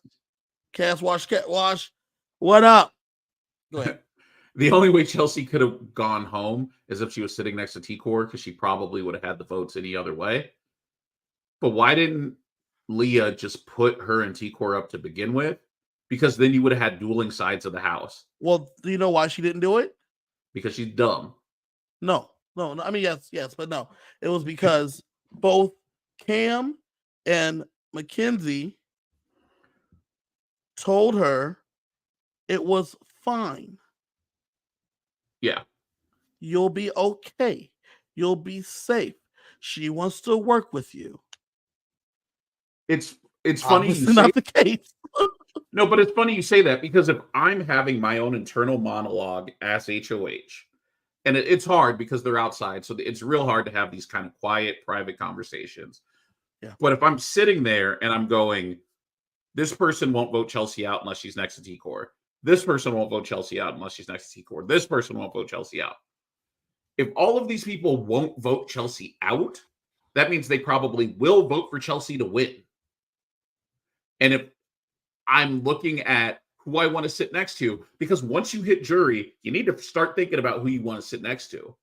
wash. What up? Go ahead. The only way Chelsea could have gone home is if she was sitting next to T-Core, because she probably would have had the votes any other way. But why didn't Leah just put her and T-Core up to begin with? Because then you would have had dueling sides of the house. Well, do you know why she didn't do it? Because she's dumb. No. I mean, yes, but no. It was because both Cam and Mackenzie told her it was fine. Yeah. You'll be okay. You'll be safe. She wants to work with you. It's funny. Obviously not the case. No, but it's funny you say that because if I'm having my own internal monologue as HOH, and it's hard because they're outside, so it's real hard to have these kind of quiet, private conversations. Yeah. But if I'm sitting there and I'm going, this person won't vote Chelsea out unless she's next to T-Core. This person won't vote Chelsea out unless she's next to T-Core. This person won't vote Chelsea out. If all of these people won't vote Chelsea out, that means they probably will vote for Chelsea to win. And if I'm looking at who I want to sit next to, because once you hit jury, you need to start thinking about who you want to sit next to.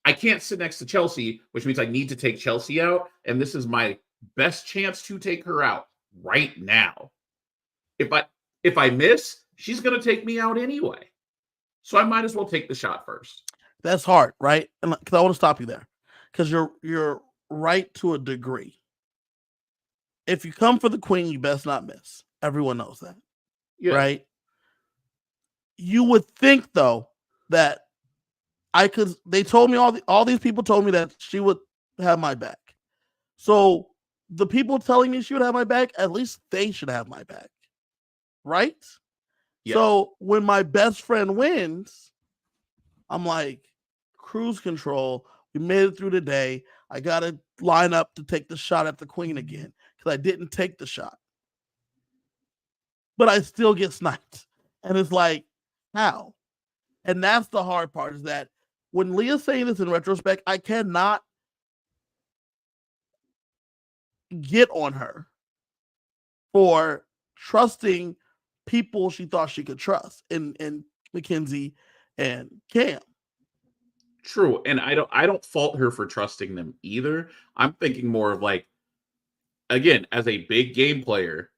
I can't sit next to Chelsea, which means I need to take Chelsea out, and this is my best chance to take her out right now. If I miss, she's going to take me out anyway. So I might as well take the shot first. That's hard, right? And because I want to stop you there, because you're right to a degree. If you come for the queen, you best not miss. Everyone knows that, right? You would think though that I could. They told me all these people told me that she would have my back. So the people telling me she would have my back, at least they should have my back, right? Yes. So when my best friend wins, I'm like, cruise control. We made it through the day. I got to line up to take the shot at the queen again because I didn't take the shot. But I still get sniped. And it's like, how? And that's the hard part, is that when Leah's saying this in retrospect, I cannot get on her for trusting people she thought she could trust in Mackenzie and Cam. True, and I don't fault her for trusting them either. I'm thinking more of like, again, as a big game player,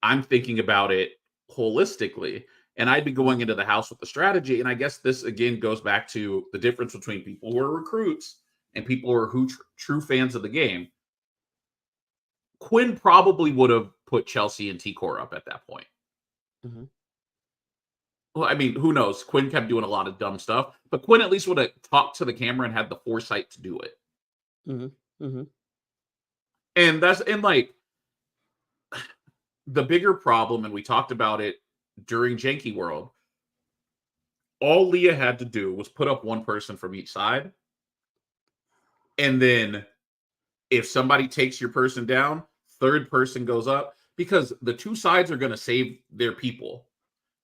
I'm thinking about it holistically, and I'd be going into the house with the strategy. And I guess this again goes back to the difference between people who are recruits and people who are true fans of the game. Quinn probably would have put Chelsea and T-Core up at that point. Mm-hmm. Well, I mean, who knows? Quinn kept doing a lot of dumb stuff, but Quinn at least would have talked to the camera and had the foresight to do it. Mm-hmm. Mm-hmm. And like the bigger problem, and we talked about it during Janky World, all Leah had to do was put up one person from each side. And then if somebody takes your person down, third person goes up, because the two sides are going to save their people.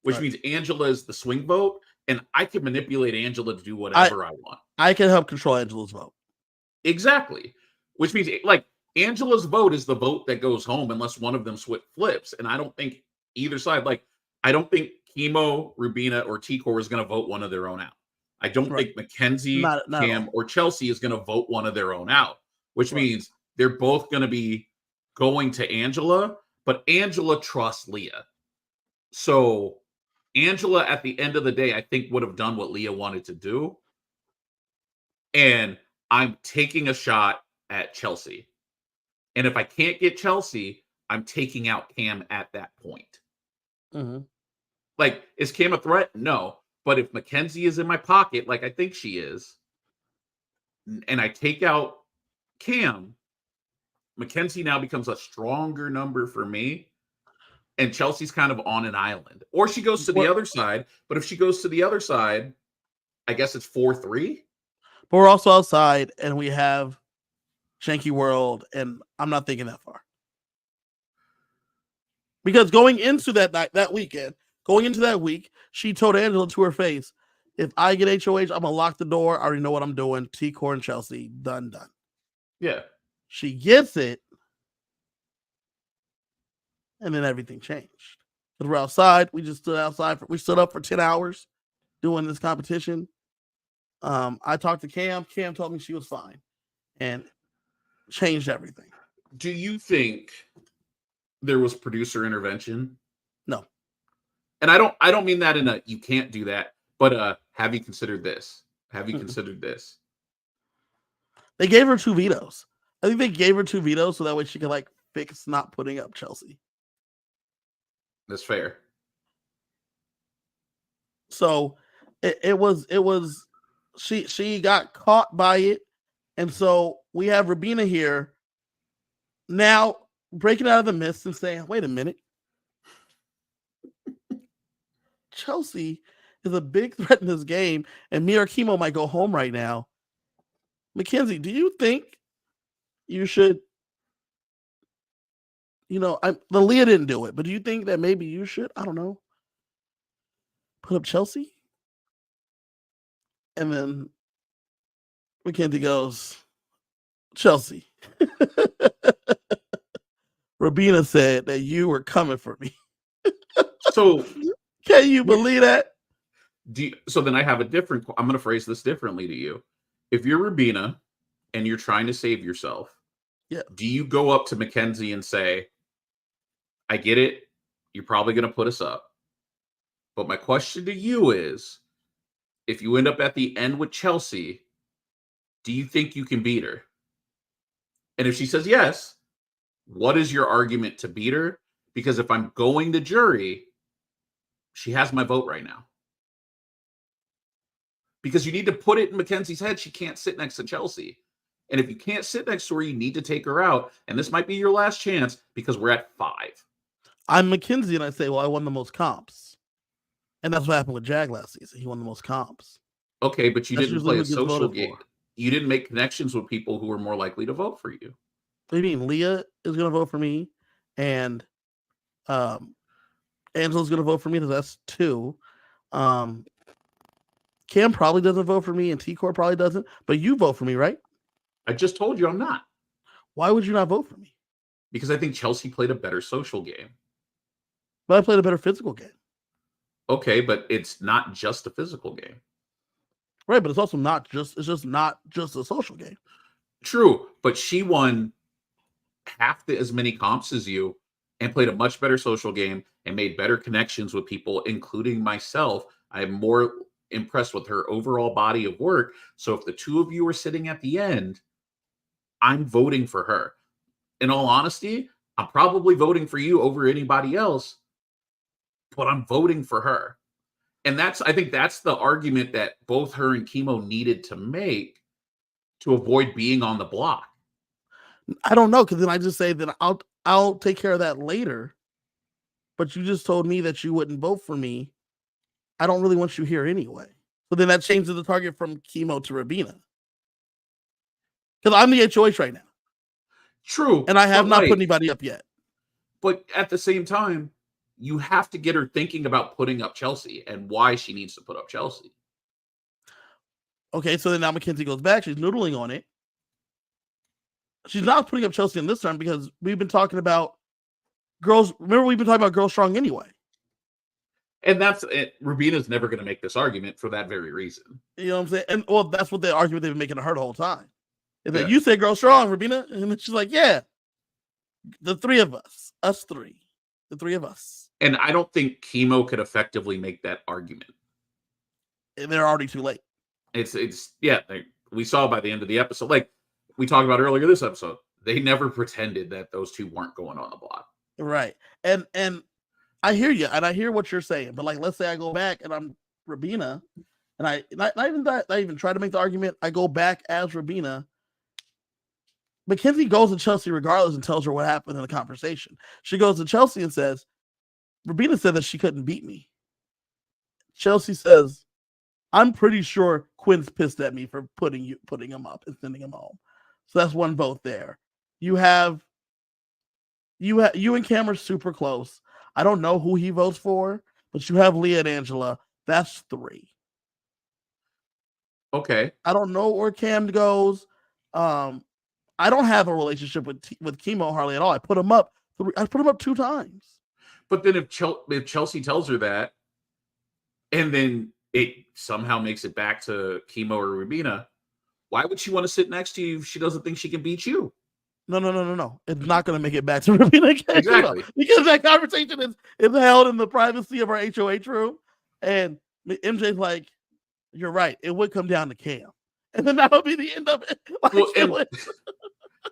Which means Angela is the swing vote, and I can manipulate Angela to do whatever I want. I can help control Angela's vote. Exactly. Which means, like, Angela's vote is the vote that goes home unless one of them flips. And I don't think either side, like, I don't think Chemo, Rubina, or T-Core is going to vote one of their own out. I don't think Mackenzie, Cam, or Chelsea is going to vote one of their own out, which means they're both going to be going to Angela, but Angela trusts Leah. So Angela, at the end of the day, I think would have done what Leah wanted to do. And I'm taking a shot at Chelsea. And if I can't get Chelsea, I'm taking out Cam at that point. Mm-hmm. Like, is Cam a threat? No. But if Mackenzie is in my pocket, like I think she is, and I take out Cam, Mackenzie now becomes a stronger number for me. And Chelsea's kind of on an island. Or she goes to the other side. But if she goes to the other side, I guess it's 4-3. But we're also outside, and we have Janky World, and I'm not thinking that far. Because going into that week, she told Angela to her face, if I get HoH, I'm going to lock the door. I already know what I'm doing. T-Core and Chelsea, done. Yeah. She gets it. And then everything changed. Because we're outside. We just stood outside. We stood up for 10 hours doing this competition. I talked to Cam. Cam told me she was fine. And changed everything. Do you think there was producer intervention? No. And I don't mean that in a you can't do that, but have you considered this? Have you considered this? They gave her 2 vetoes. I think they gave her 2 vetoes so that way she could like fix not putting up Chelsea. That's fair. So it was she got caught by it. And so we have Rubina here now breaking out of the mist and saying, wait a minute. Chelsea is a big threat in this game, and me or Chemo might go home right now. Mackenzie, do you think you should, the Leah didn't do it, but do you think that maybe you should, I don't know, put up Chelsea? And then Mackenzie goes, Chelsea. Rubina said that you were coming for me. So can you believe that? So then I have I'm going to phrase this differently to you. If you're Rubina and you're trying to save yourself, Yeah. do you go up to Mackenzie and say, I get it, you're probably going to put us up. But my question to you is, if you end up at the end with Chelsea, do you think you can beat her? And if she says yes, what is your argument to beat her? Because if I'm going to jury, she has my vote right now. Because you need to put it in Mackenzie's head. She can't sit next to Chelsea. And if you can't sit next to her, you need to take her out. And this might be your last chance because we're at 5. I'm Mackenzie and I say, well, I won the most comps. And that's what happened with Jag last season. He won the most comps. Okay, but you That's didn't usually play who a gets social voted game. for. You didn't make connections with people who were more likely to vote for you. What do you mean? Leah is going to vote for me, and Angela's going to vote for me. That's 2. Cam probably doesn't vote for me, and T-Core probably doesn't. But you vote for me, right? I just told you I'm not. Why would you not vote for me? Because I think Chelsea played a better social game. But I played a better physical game. Okay, but it's not just a physical game. Right, but it's also not just not just a social game. True, but she won half as many comps as you and played a much better social game and made better connections with people, including myself. I'm more impressed with her overall body of work. So if the two of you are sitting at the end, I'm voting for her. In all honesty, I'm probably voting for you over anybody else, but I'm voting for her. And I think that's the argument that both her and Chemo needed to make to avoid being on the block. I don't know, because then I just say that I'll take care of that later. But you just told me that you wouldn't vote for me. I don't really want you here anyway. So then that changes the target from Chemo to Rabina. Because I'm the HOH right now. True. And I have not put anybody up yet. But at the same time, you have to get her thinking about putting up Chelsea and why she needs to put up Chelsea. Okay, so then now Mackenzie goes back. She's noodling on it. She's not putting up Chelsea in this time because we've been talking about girls. Remember, we've been talking about Girls Strong anyway. And that's it. Rubina's never going to make this argument for that very reason. You know what I'm saying? And well, that's what the argument they've been making to her the whole time. Is that you say Girls Strong, Rubina? And then she's like, yeah, the 3 of us 3, the 3 of us. And I don't think Chemo could effectively make that argument. And they're already too late. We saw by the end of the episode, like we talked about earlier this episode, they never pretended that those 2 weren't going on the block. Right. And I hear you, and I hear what you're saying, but like, let's say I go back and I'm Rubina, and I even try to make the argument. I go back as Rubina. Mackenzie goes to Chelsea regardless and tells her what happened in the conversation. She goes to Chelsea and says, Rubina said that she couldn't beat me. Chelsea says, I'm pretty sure Quinn's pissed at me for putting him up and sending him home. So that's 1 vote there. You and Cam are super close. I don't know who he votes for, but you have Leah and Angela. That's 3. Okay. I don't know where Cam goes. I don't have a relationship with Chemo hardly at all. I put him up 2 times. But then if Chelsea tells her that, and then it somehow makes it back to Chemo or Rubina, why would she want to sit next to you if she doesn't think she can beat you? No. It's not going to make it back to Rubina again. Exactly. Because that conversation is held in the privacy of our HOH room. And MJ's like, you're right. It would come down to Cam. And then that would be the end of it.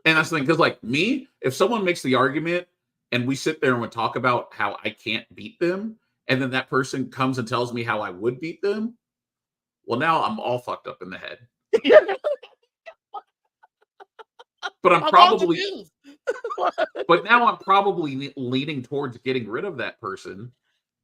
And that's the thing. Because like me, if someone makes the argument and we sit there and we talk about how I can't beat them, and then that person comes and tells me how I would beat them, well, now I'm all fucked up in the head. But I'm probably but now I'm probably leaning towards getting rid of that person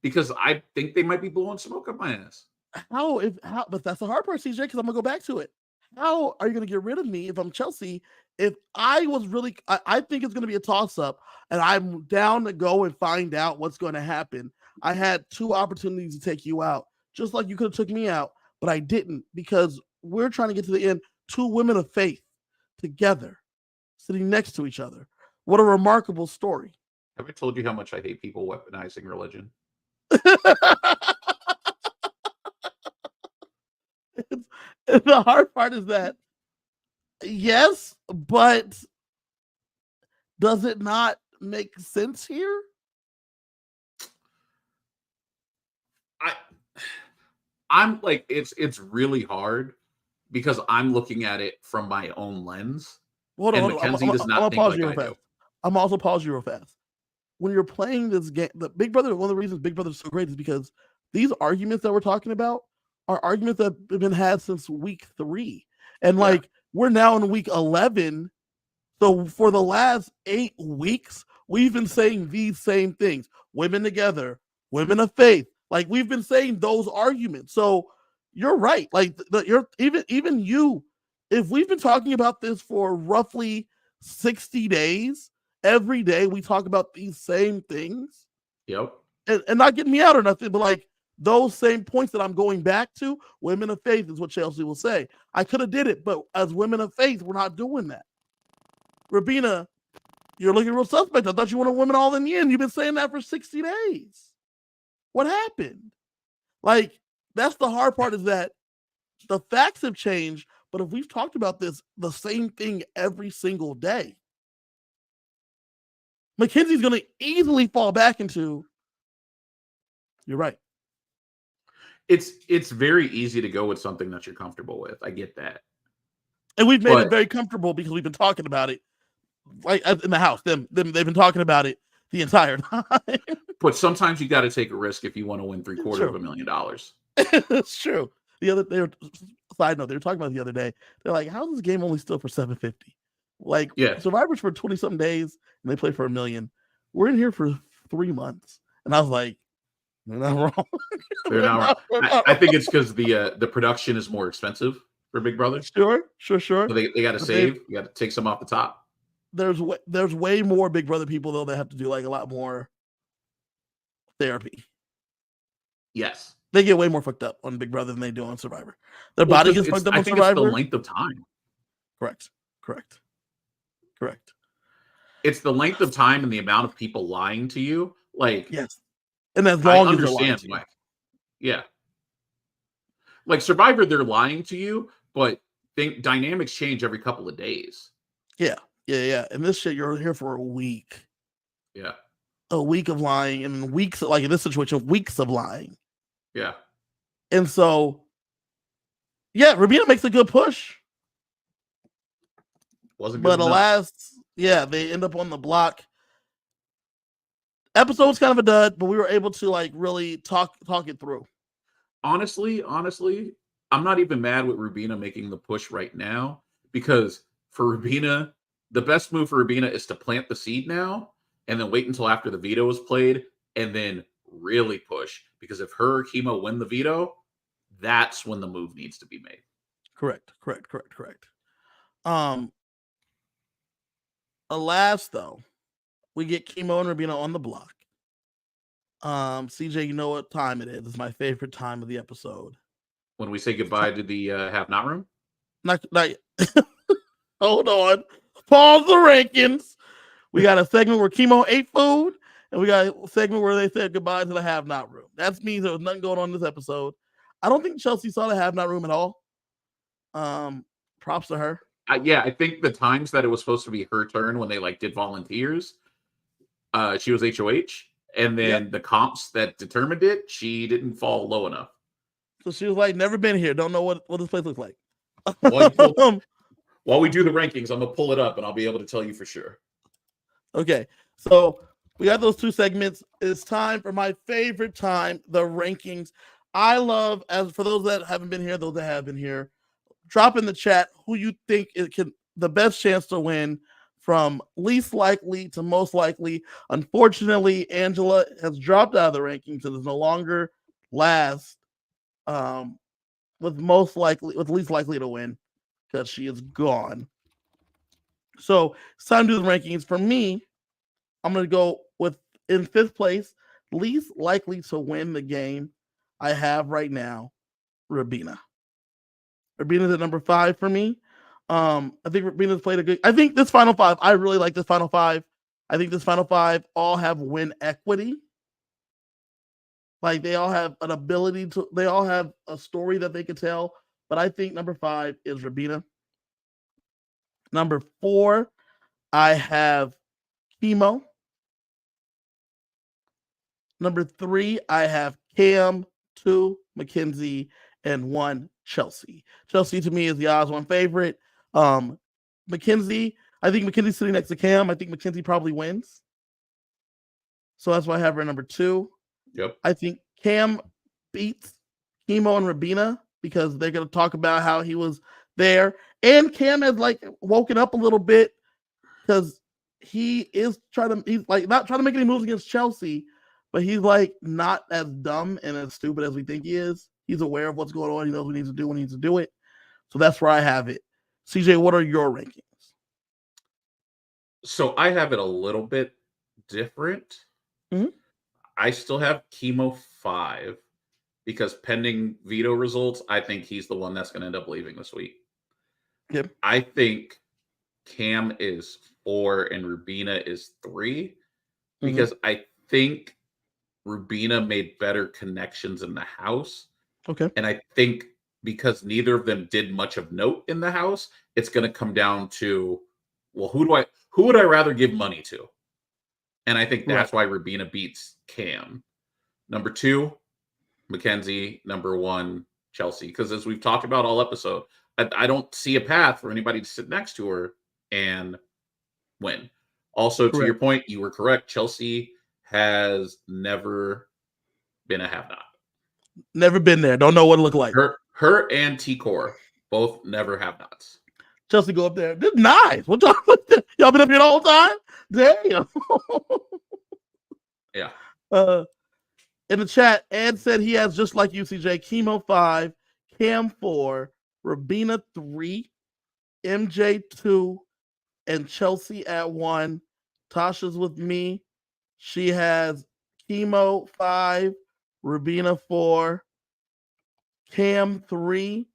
because I think they might be blowing smoke up my ass. But that's the hard part, CJ, because I'm gonna go back to it. How are you gonna get rid of me if I'm Chelsea? If I was really, I think it's gonna be a toss-up, and I'm down to go and find out what's gonna happen. I had 2 opportunities to take you out, just like you could have took me out, but I didn't because we're trying to get to the end. 2 women of faith together, sitting next to each other. What a remarkable story. Have I told you how much I hate people weaponizing religion? The hard part is that Yes, but does it not make sense here? I'm like, it's really hard because I'm looking at it from my own lens, Hold on, and hold on. Mackenzie does I'm gonna not think pause like you real I do. fast. I'm also pause you real fast. When you're playing this game, the Big Brother, one of the reasons Big Brother is so great is because these arguments that we're talking about are arguments that have been had since week 3. And Yeah. like we're now in week 11. So for the last 8 weeks, we've been saying these same things. Women together, women of faith. Like we've been saying those arguments. So you're right. Like you're even you, if we've been talking about this for roughly 60 days, every day we talk about these same things. Yep. And not getting me out or nothing, but like those same points that I'm going back to, women of faith is what Chelsea will say. I could have did it, but as women of faith, we're not doing that. Rabina, you're looking real suspect. I thought you wanted women all in the end. You've been saying that for 60 days. What happened? Like, that's the hard part is that the facts have changed, but if we've talked about this, the same thing every single day, Mackenzie's going to easily fall back into, you're right. It's very easy to go with something that you're comfortable with. I get that. And we've made But it very comfortable because we've been talking about it, like in the house. They've been talking about it the entire time. but sometimes you got to take a risk if you want to win It's $750,000. true. It's true. Side note, they were talking about it the other day. They're like, how is this game only still for 750? Like Yeah. Survivor's for 20 something days and they play for $1 million. We're in here for 3 months. And I was like, they're not wrong. They're not. I think it's because the production is more expensive for Big Brother. Sure. So they got to But save. You got to take some off the top. there's way more Big Brother people though that have to do like a lot more therapy. Yes. They get way more fucked up on Big Brother than they do on Survivor. Their Well, body because gets fucked up I on think it's the Survivor. length of time. Correct. It's the length of time and the amount of people lying to you. Like, Yes. And as I long as they're lying understand to you. why. Yeah. Like Survivor, they're lying to you, but dynamics change every couple of days. Yeah. And this shit, you're here for a week. Yeah. A week of lying, and weeks, like in this situation, weeks of lying. Yeah. And so, yeah, Rabina makes a good push. Wasn't good But enough. alas, yeah, they end up on the block. Episode's kind of a dud, but we were able to like really talk it through. Honestly, I'm not even mad with Rubina making the push right now because for Rubina, the best move for Rubina is to plant the seed now and then wait until after the veto is played and then really push. Because if her or Chemo win the veto, that's when the move needs to be made. Correct. Alas, though, we get Chemo and Rabina on the block. CJ, you know what time it is. It's my favorite time of the episode. When we say goodbye to the have not room? Not hold on. Pause the rankings. We got a segment where Chemo ate food, and we got a segment where they said goodbye to the have not room. That means there was nothing going on in this episode. I don't think Chelsea saw the have not room at all. Props to her. Yeah, I think the times that it was supposed to be her turn when they like did volunteers, she was HOH, and then the comps that determined it, she didn't fall low enough. So she was like, "Never been here. Don't know what this place looks like." While we do the rankings, I'm gonna pull it up and I'll be able to tell you for sure. Okay, so we got those 2 segments. It's time for my favorite time, the rankings. I love, as for those that haven't been here, those that have been here, drop in the chat who you think it can the best chance to win from least likely to most likely. Unfortunately, Angela has dropped out of the rankings and is no longer last with least likely to win because she is gone. So it's time to do the rankings. For me, I'm going to go with in 5th place, least likely to win the game I have right now, Rabina. Rabina's at number 5 for me. I think Rabina's played a good. I think this final 5. I really like this final 5. I think this final 5 all have win equity. Like they all have an ability to. They all have a story that they could tell. But I think number 5 is Rabina. Number 4, I have Chemo. Number 3, I have Cam, 2, Mackenzie, and 1, Chelsea. Chelsea to me is the odds one favorite. Mackenzie, I think Mackenzie's sitting next to Cam. I think Mackenzie probably wins. So that's why I have her number 2. Yep. I think Cam beats Chemo and Rabina because they're going to talk about how he was there. And Cam has like woken up a little bit because he's like not trying to make any moves against Chelsea, but he's like not as dumb and as stupid as we think he is. He's aware of what's going on. He knows what he needs to do when he needs to do it. So that's where I have it. CJ, what are your rankings? So I have it a little bit different. Mm-hmm. I still have Chemo 5 because pending veto results, I think he's the one that's going to end up leaving this week. Yep. I think Cam is 4 and Rubina is 3 because I think Rubina made better connections in the house. Okay. And I think because neither of them did much of note in the house, it's going to come down to, well, who would I rather give money to? And I think that's why Rubina beats Cam. Number 2, Mackenzie. Number 1, Chelsea. Because as we've talked about all episode, I don't see a path for anybody to sit next to her and win. Also, to your point, you were correct. Chelsea has never been a have-not. Never been there. Don't know what it looked like. Her and T-Core both never have-nots. Chelsea go up there. This is nice. What y'all been up here the whole time? Damn. Yeah. In the chat, Ed said he has just like UCJ, Chemo 5, Cam 4, Rabina 3, MJ 2, and Chelsea at 1. Tasha's with me. She has Chemo 5, Rabina 4, Cam 3,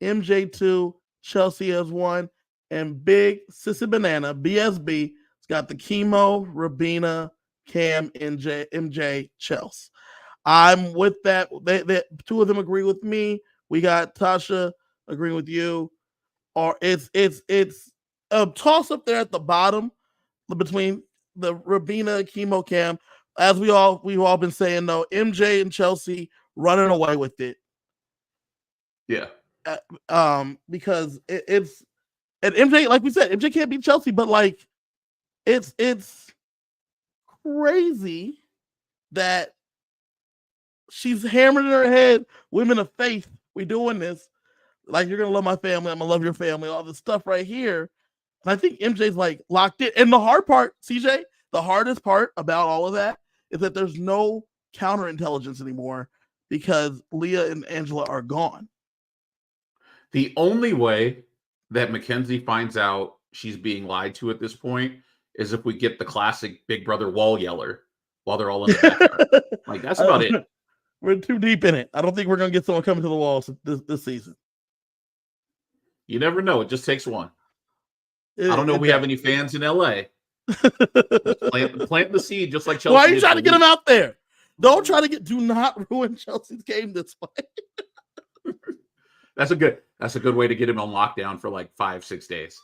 MJ 2, Chelsea has 1, and Big Sissy Banana, BSB, has got the Chemo, Rabina, Cam, MJ, Chelsea. I'm with that. They 2 of them agree with me. We got Tasha agreeing with you. Or it's a toss up there at the bottom between the Rabina, Chemo, Cam. As we've all been saying though, MJ and Chelsea running away with it. Yeah. Because it's and MJ, like we said, MJ can't beat Chelsea, but like it's crazy that she's hammering in her head, women of faith, we doing this. Like, you're gonna love my family, I'm gonna love your family, all this stuff right here. And I think MJ's like locked in. And the hard part, CJ, the hardest part about all of that is that there's no counterintelligence anymore because Leah and Angela are gone. The only way that Mackenzie finds out she's being lied to at this point is if we get the classic Big Brother wall yeller while they're all in the backyard. Like, that's about it. We're too deep in it. I don't think we're going to get someone coming to the walls this season. You never know. It just takes one. I don't know if we have any fans in LA. Plant the seed just like Chelsea. Why are you trying to get them out there? Don't try to do not ruin Chelsea's game this way. That's a good way to get him on lockdown for like 5-6 days.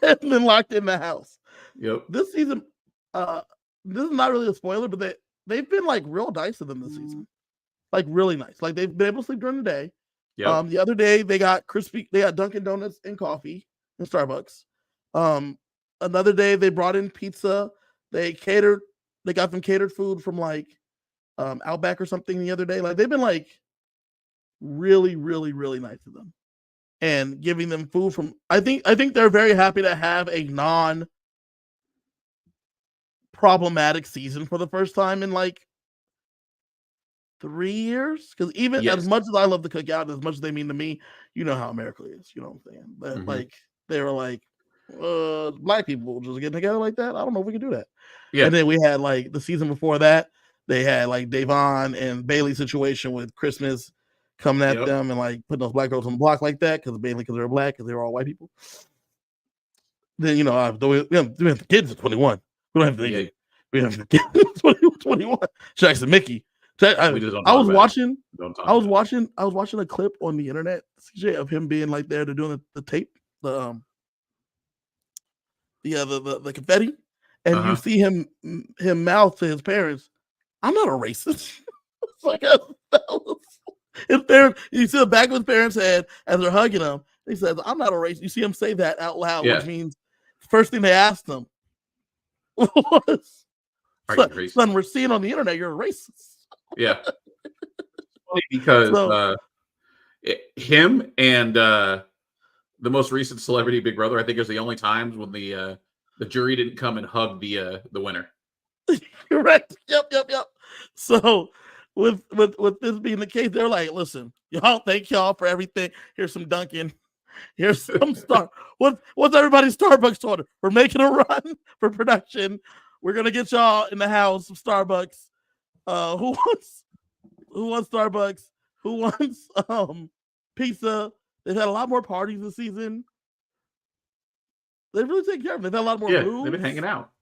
And then locked in the house. Yep. This season, this is not really a spoiler, but they've been like real nice to them this season. Like really nice. Like they've been able to sleep during the day. Yep. The other day they got Dunkin' Donuts and coffee and Starbucks. Another day they brought in pizza. They got them catered food from like Outback or something the other day. Like they've been like really, really, really nice to them. And giving them food from I think they're very happy to have a non-problematic season for the first time in like 3 years. Because even as much as I love the cookout, as much as they mean to me, you know how America is. You know what I'm saying? But like they were like, black people just getting together like that. I don't know if we can do that. Yeah. And then we had like the season before that, they had like Davon and Bailey situation with Christmas coming at them and like putting those black girls on the block like that because they're black because they were all white people. Then we have the kids at 21. We don't have the we have the kids at 21. Jackson Mickey. I was watching a clip on the internet, CJ, of him being like there. They're doing the tape, the the confetti, and you Uh-huh. see him mouth to his parents, "I'm not a racist." It's like his parents. You see the back of his parents' head as they're hugging him. He says, "I'm not a racist." You see him say that out loud, which Yeah. means the first thing they asked him was, Are you racist? "Son, we're seeing on the internet you're a racist." Yeah. Funny because So him and the most recent Celebrity Big Brother, I think, is the only times when the jury didn't come and hug the winner. correct. Yep. So with this being the case, they're like, "Listen, y'all, thank y'all for everything. Here's some Dunkin'. Here's some Star. What's everybody's Starbucks order? We're making a run for production. We're gonna get y'all in the house some Starbucks. Who wants Starbucks? Who wants pizza? They've had a lot more parties this season. They've really taken care of them. They've had a lot more Yeah, they've been moves. hanging out.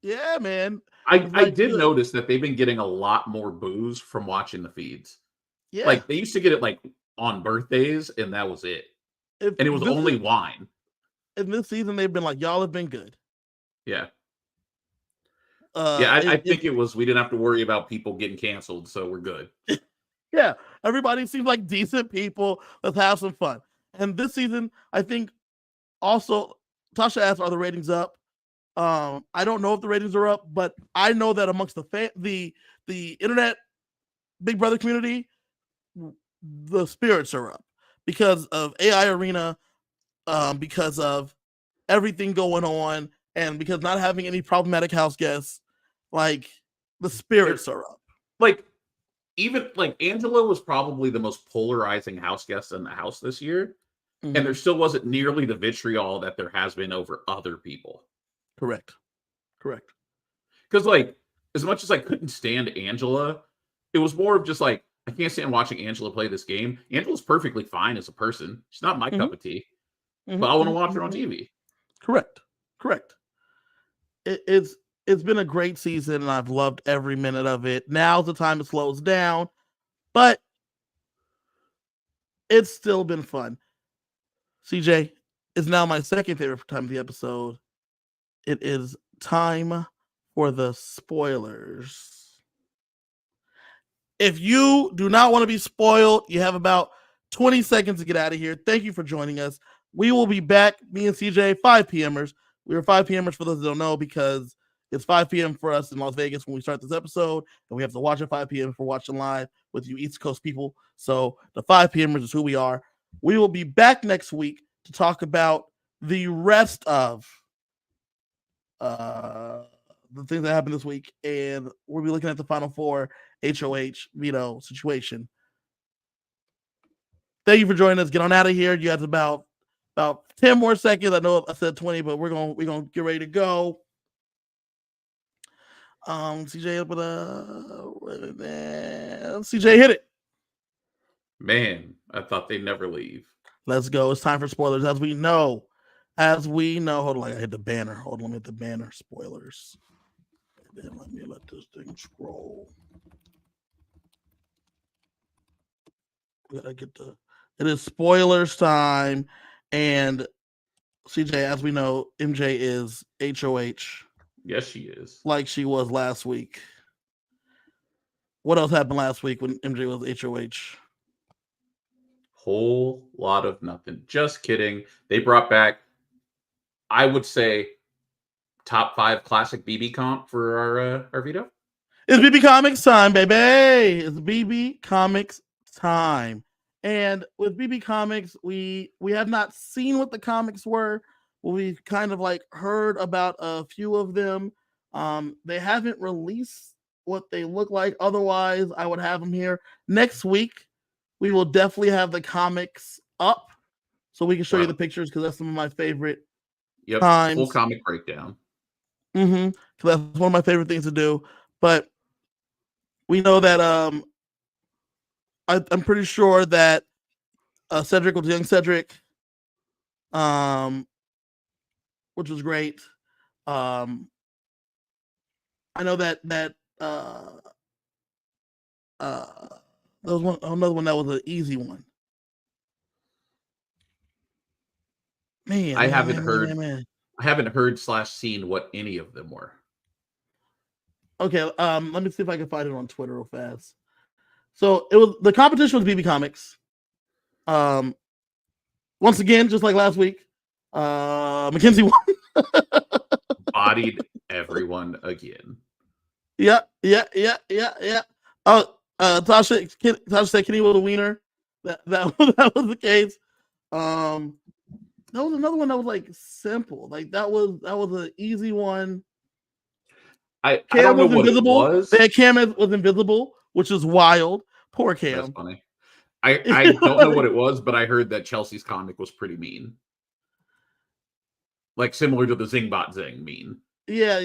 Yeah, man. It's I like did notice that they've been getting a lot more booze from watching the feeds. yeah. Like, they used to get it, like, on birthdays, and that was it. If And it was this only is wine. in this season, they've been like, y'all have been good. Yeah. Yeah, I It think it was we didn't have to worry about people getting canceled, so we're good. yeah. Everybody seems like decent people. Let's have some fun. And this season, I think also Tasha asked, "Are the ratings up?" I don't know if the ratings are up, but I know that amongst the internet Big Brother community, the spirits are up because of AI Arena, because of everything going on, and because not having any problematic house guests. Like the They're spirits are up. like even like Angela was probably the most polarizing house guest in the house this year, and there Mhm. still wasn't nearly the vitriol that there has been over other people. Correct. Correct. Because like as much as I couldn't stand Angela, it was more of just like I can't stand watching Angela play this game. Angela's perfectly fine as a person. She's not my Mhm. cup of tea, but Mhm. I want to Mhm. watch her on Mhm. TV. Correct. Correct. It's been a great season, and I've loved every minute of it. Now's the time it slows down, but it's still been fun. CJ, it's now my second favorite time of the episode. It is time for the spoilers. If you do not want to be spoiled, you have about 20 seconds to get out of here. Thank you for joining us. We will be back, me and CJ, 5 p.m.ers. We were 5 p.m.ers for those that don't know because it's 5 p.m. for us in Las Vegas when we start this episode, and we have to watch at 5 p.m. for watching live with you East Coast people. So the 5 p.m.ers is who we are. We will be back next week to talk about the rest of uh the things that happened this week, and we'll be looking at the final four HoH veto situation. Thank you for joining us. Get on out of here. You have about 10 more seconds. I know I said 20, but we're gonna get ready to go. CJ, but CJ hit it. Man, I thought they'd never leave. Let's go. It's time for spoilers. As we know, hold on, I hit the banner. Hold on, let me hit the banner. Spoilers. And then let me let this thing scroll. I get the. It is spoilers time, and CJ, as we know, MJ is HOH Yes, she is. like she was last week. What else happened last week when MJ was HOH? Whole lot of nothing. Just kidding. They brought back, I would say, top 5 classic BB comp for our veto. It's BB Comics time, baby. It's BB Comics time. And with BB Comics, we have not seen what the comics were. We've kind of like heard about a few of them. They haven't released what they look like. Otherwise, I would have them here next week. We will definitely have the comics up so we can show you the Well, pictures because that's some of my favorite yep, full times. comic breakdown. Mm-hmm. That's one of my favorite things to do. But we know that I'm pretty sure that Cedric was young Cedric, um, which was great. Um, I know that uh, there was another one that was an easy one. Man, I man, haven't man, man, man, heard man. I haven't heard / seen what any of them were. Okay, let me see if I can find it on Twitter real fast. So the competition was BB Comics. Once again, just like last week, Mackenzie won. Bodied everyone again. Yeah. Oh, Tasha said Kenny was a wiener. That was the case. That was another one that was like simple. Like that was an easy one. I don't know what invisible. it was. Cam was invisible, which is wild. Poor Cam. That's funny. I don't know what it was, but I heard that Chelsea's comic was pretty mean. Like similar to the Zingbot Zing mean. Yeah.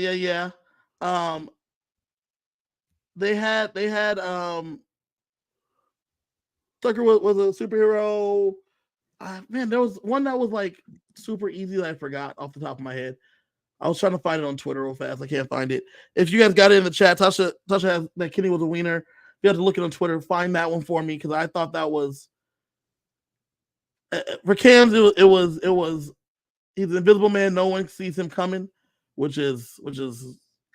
They had Tucker was a superhero. Man, there was one that was like super easy that I forgot off the top of my head. I was trying to find it on Twitter real fast. I can't find it. If you guys got it in the chat, Tasha has that Kenny was a wiener. You have to look it on Twitter. Find that one for me because I thought that was for Cam's. It was he's an invisible man. No one sees him coming, which is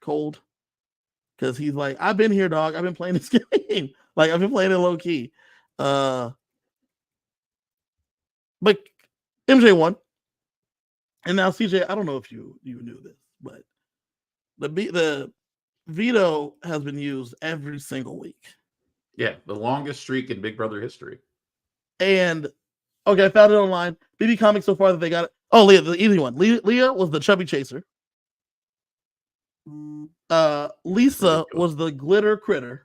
cold because he's like, I've been here, dog. I've been playing this game. Like I've been playing it low key. But MJ won. And now CJ, I don't know if you knew this, but the veto has been used every single week. Yeah, the longest streak in Big Brother history. And okay, I found it online. BB Comics so far that they got it. Oh, Leah, the easy one. Leah was the chubby chaser. Lisa was the glitter critter.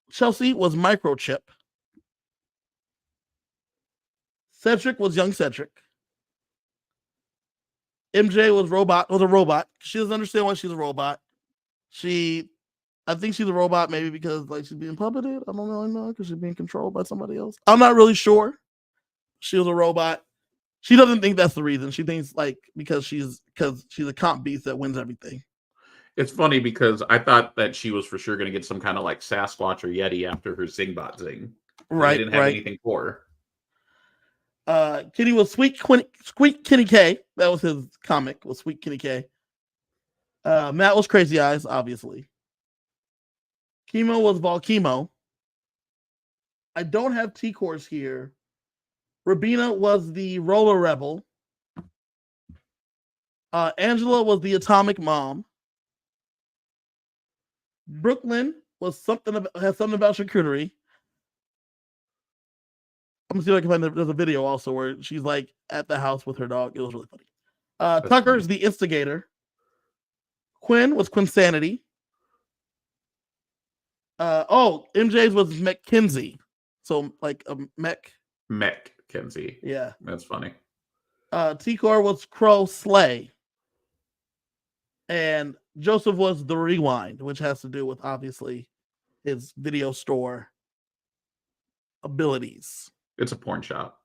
Chelsea was microchip. Cedric was young Cedric. MJ was a robot. She doesn't understand why she's a robot. I think she's a robot maybe because like she's being puppeted. I don't really know because she's being controlled by somebody else. I'm not really sure. She was a robot. She doesn't think that's the reason. She thinks like because she's a comp beast that wins everything. It's funny because I thought that she was for sure going to get some kind of like Sasquatch or Yeti after her Zingbot Zing. Right. They didn't have anything for her. Kitty was Sweet Kenny K. That was his comic, was Sweet Kenny K. Matt was Crazy Eyes, obviously. Chemo was Volchemo. I don't have T-Course here. Rabina was the Roller Rebel. Angela was the Atomic Mom. Brooklyn was something about charcuterie. I'm gonna see if I can find there's a video also where she's like at the house with her dog. It was really funny. Tucker's the instigator. Quinn was Quinsanity. MJ's was McKenzie. So like a Kenzie. Yeah. That's funny. T-Core was Crow Slay. And Joseph was the Rewind, which has to do with obviously his video store abilities. It's a porn shop.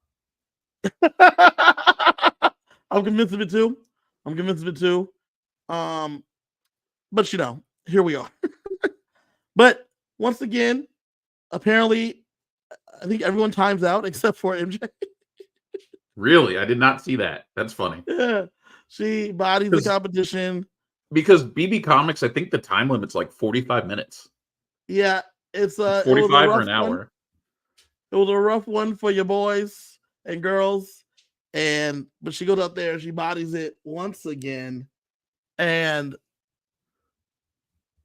I'm convinced of it too. But you know, here we are. But once again, apparently, I think everyone times out except for MJ. Really? I did not see that. That's funny. Yeah. She bodies the competition. Because BB Comics, I think the time limit's like 45 minutes. Yeah, it's 45 or an hour. It was a rough one for your boys and girls. But she goes out there, she bodies it once again, and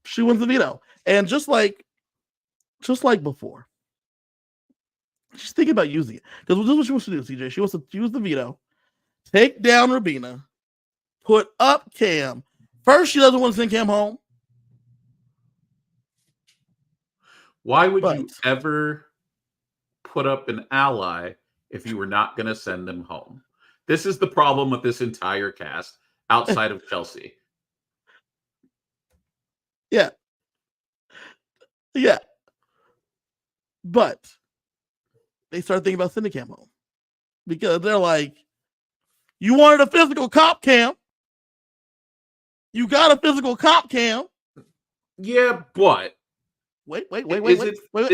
she wins the veto. And just like before, she's thinking about using it. Because this is what she wants to do, CJ. She wants to use the veto, take down Rabina, put up Cam. First, she doesn't want to send Cam home. Why would you ever put up an ally if you were not going to send them home? This is the problem with this entire cast outside of Chelsea. Yeah. But they start thinking about sending Cam home because they're like, you wanted a physical cop, Cam. You got a physical cop, Cam. Yeah, but wait. Is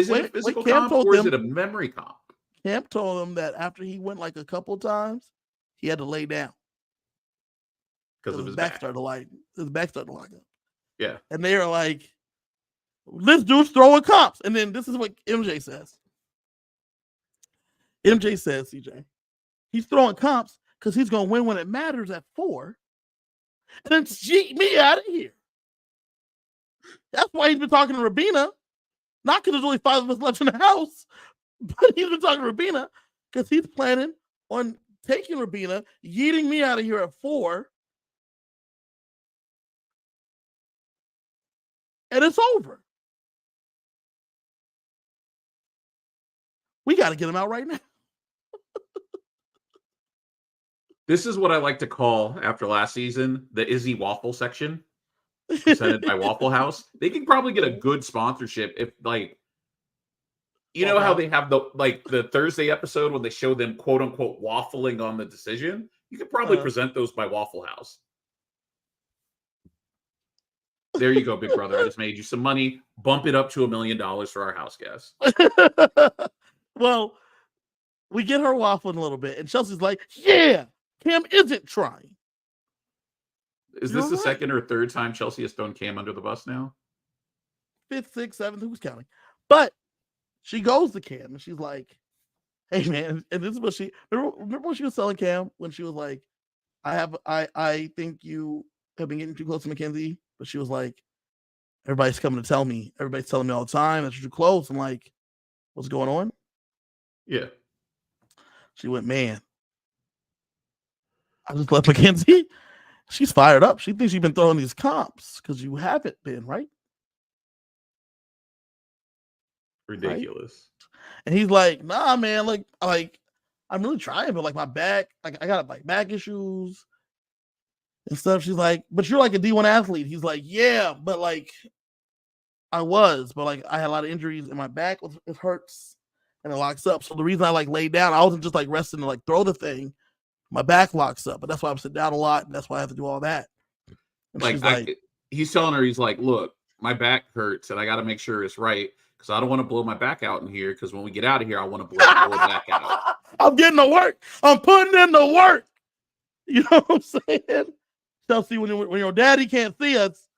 it a physical comp or is it a memory comp? Camp told him that after he went like a couple of times, he had to lay down because of his his back back. started to lock. His back started to lock up. Yeah. And they are like, this dude's throwing comps. And then this is what MJ says. MJ says, CJ, he's throwing comps because he's going to win when it matters at 4 and then cheat me out of here. That's why he's been talking to Rabina, not because there's only 5 of us left in the house, but he's been talking to Rabina because he's planning on taking Rabina, yeeting me out of here at 4, and it's over. We got to get him out right now. This is what I like to call, after last season, the Izzy Waffle section, presented by Waffle House. They can probably get a good sponsorship if, like, you know how they have the Thursday episode when they show them quote unquote waffling on the decision. You could probably present those by Waffle House. There you go, big brother. I just made you some money. Bump it up to $1 million for our house guests. Well, we get her waffling a little bit, and Chelsea's like, yeah, Cam isn't trying. Is this the second or third time Chelsea has thrown Cam under the bus now? 5th, 6th, 7th, who's counting? But she goes to Cam, and she's like, hey, man, and this is what she, remember when she was telling Cam, when she was like, I think you have been getting too close to Mackenzie, but she was like, everybody's coming to tell me, everybody's telling me all the time that you're too close. I'm like, what's going on? Yeah. She went, man, I just left Mackenzie. She's fired up. She thinks you've been throwing these comps because you haven't been, right? Ridiculous. Right? And he's like, nah, man, like I'm really trying, but like my back, like I got like back issues and stuff. She's like, but you're like a D1 athlete. He's like, yeah, but like I was, but like I had a lot of injuries and my back it hurts and it locks up. So the reason I like laid down, I wasn't just like resting to like throw the thing. My back locks up, but that's why I'm sitting down a lot, and that's why I have to do all that. And like, she's like, he's telling her, he's like, look, my back hurts, and I got to make sure it's right because I don't want to blow my back out in here. Because when we get out of here, I want to blow it back out. I'm getting to work. I'm putting in the work. You know what I'm saying? Chelsea, when your daddy can't see us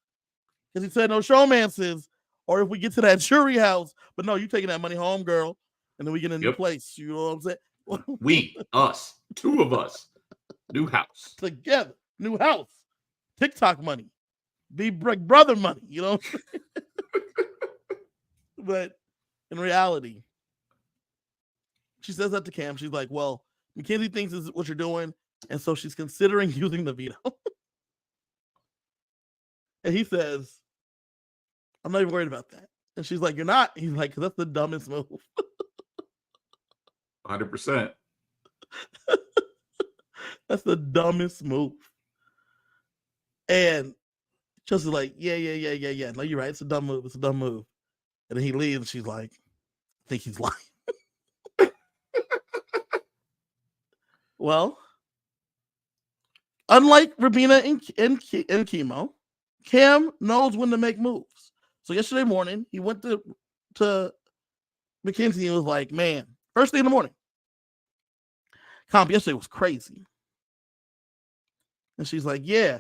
because he said no showmances, or if we get to that jury house, but no, you taking that money home, girl, and then we get a new place. You know what I'm saying? We, us, 2 of us, new house together, new house, TikTok money, Big Brother money, you know. But in reality, she says that to Cam. She's like, well, Mackenzie thinks this is what you're doing, and so she's considering using the veto. And he says, I'm not even worried about that. And she's like, you're not? He's like, that's the dumbest move. 100%. That's the dumbest move. And Chelsea's like, yeah. No, you're right. It's a dumb move. It's a dumb move. And then he leaves, and she's like, I think he's lying. Well, unlike Rabina and Chemo, Cam knows when to make moves. So yesterday morning, he went to Mackenzie and was like, man, first thing in the morning, comp yesterday was crazy. And she's like, yeah.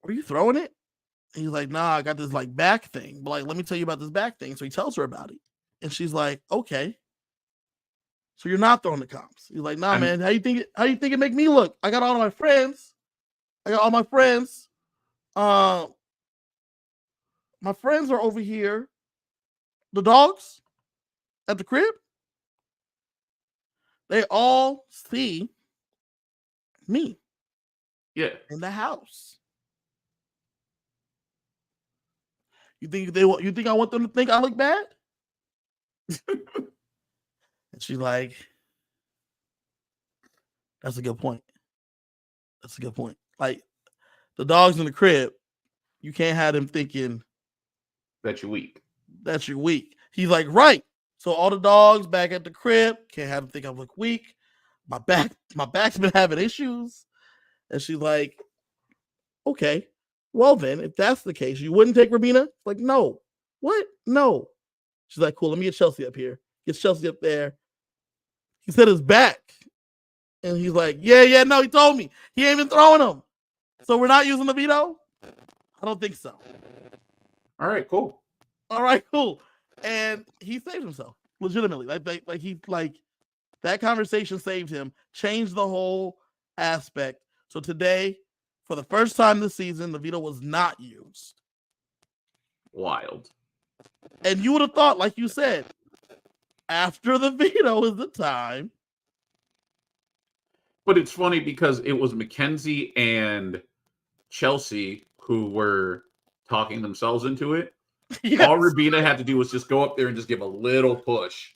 Were you throwing it? And he's like, nah, I got this like back thing. But like, let me tell you about this back thing. So he tells her about it. And she's like, okay. So you're not throwing the comps. He's like, nah, man, how you think it make me look? I got all my friends. My friends are over here. The dogs at the crib. They all see me. Yeah. In the house. You think I want them to think I look bad? And she's like, that's a good point. That's a good point. Like, the dogs in the crib, you can't have them thinking that you're weak. That you're weak. He's like, right. So all the dogs back at the crib, can't have them think I look weak. My back's been having issues. And she's like, okay, well then, if that's the case, you wouldn't take Rabina? Like, no. What? No. She's like, cool, let me get Chelsea up here. gets Chelsea up there. He said his back. And he's like, yeah, no, he told me. He ain't been throwing them. So we're not using the veto? I don't think so. All right, cool. All right, cool. And he saved himself, legitimately. Like that conversation saved him, changed the whole aspect. So today, for the first time this season, the veto was not used. Wild. And you would have thought, like you said, after the veto is the time. But it's funny because it was Mackenzie and Chelsea who were talking themselves into it. Yes. All Rubina had to do was just go up there and just give a little push.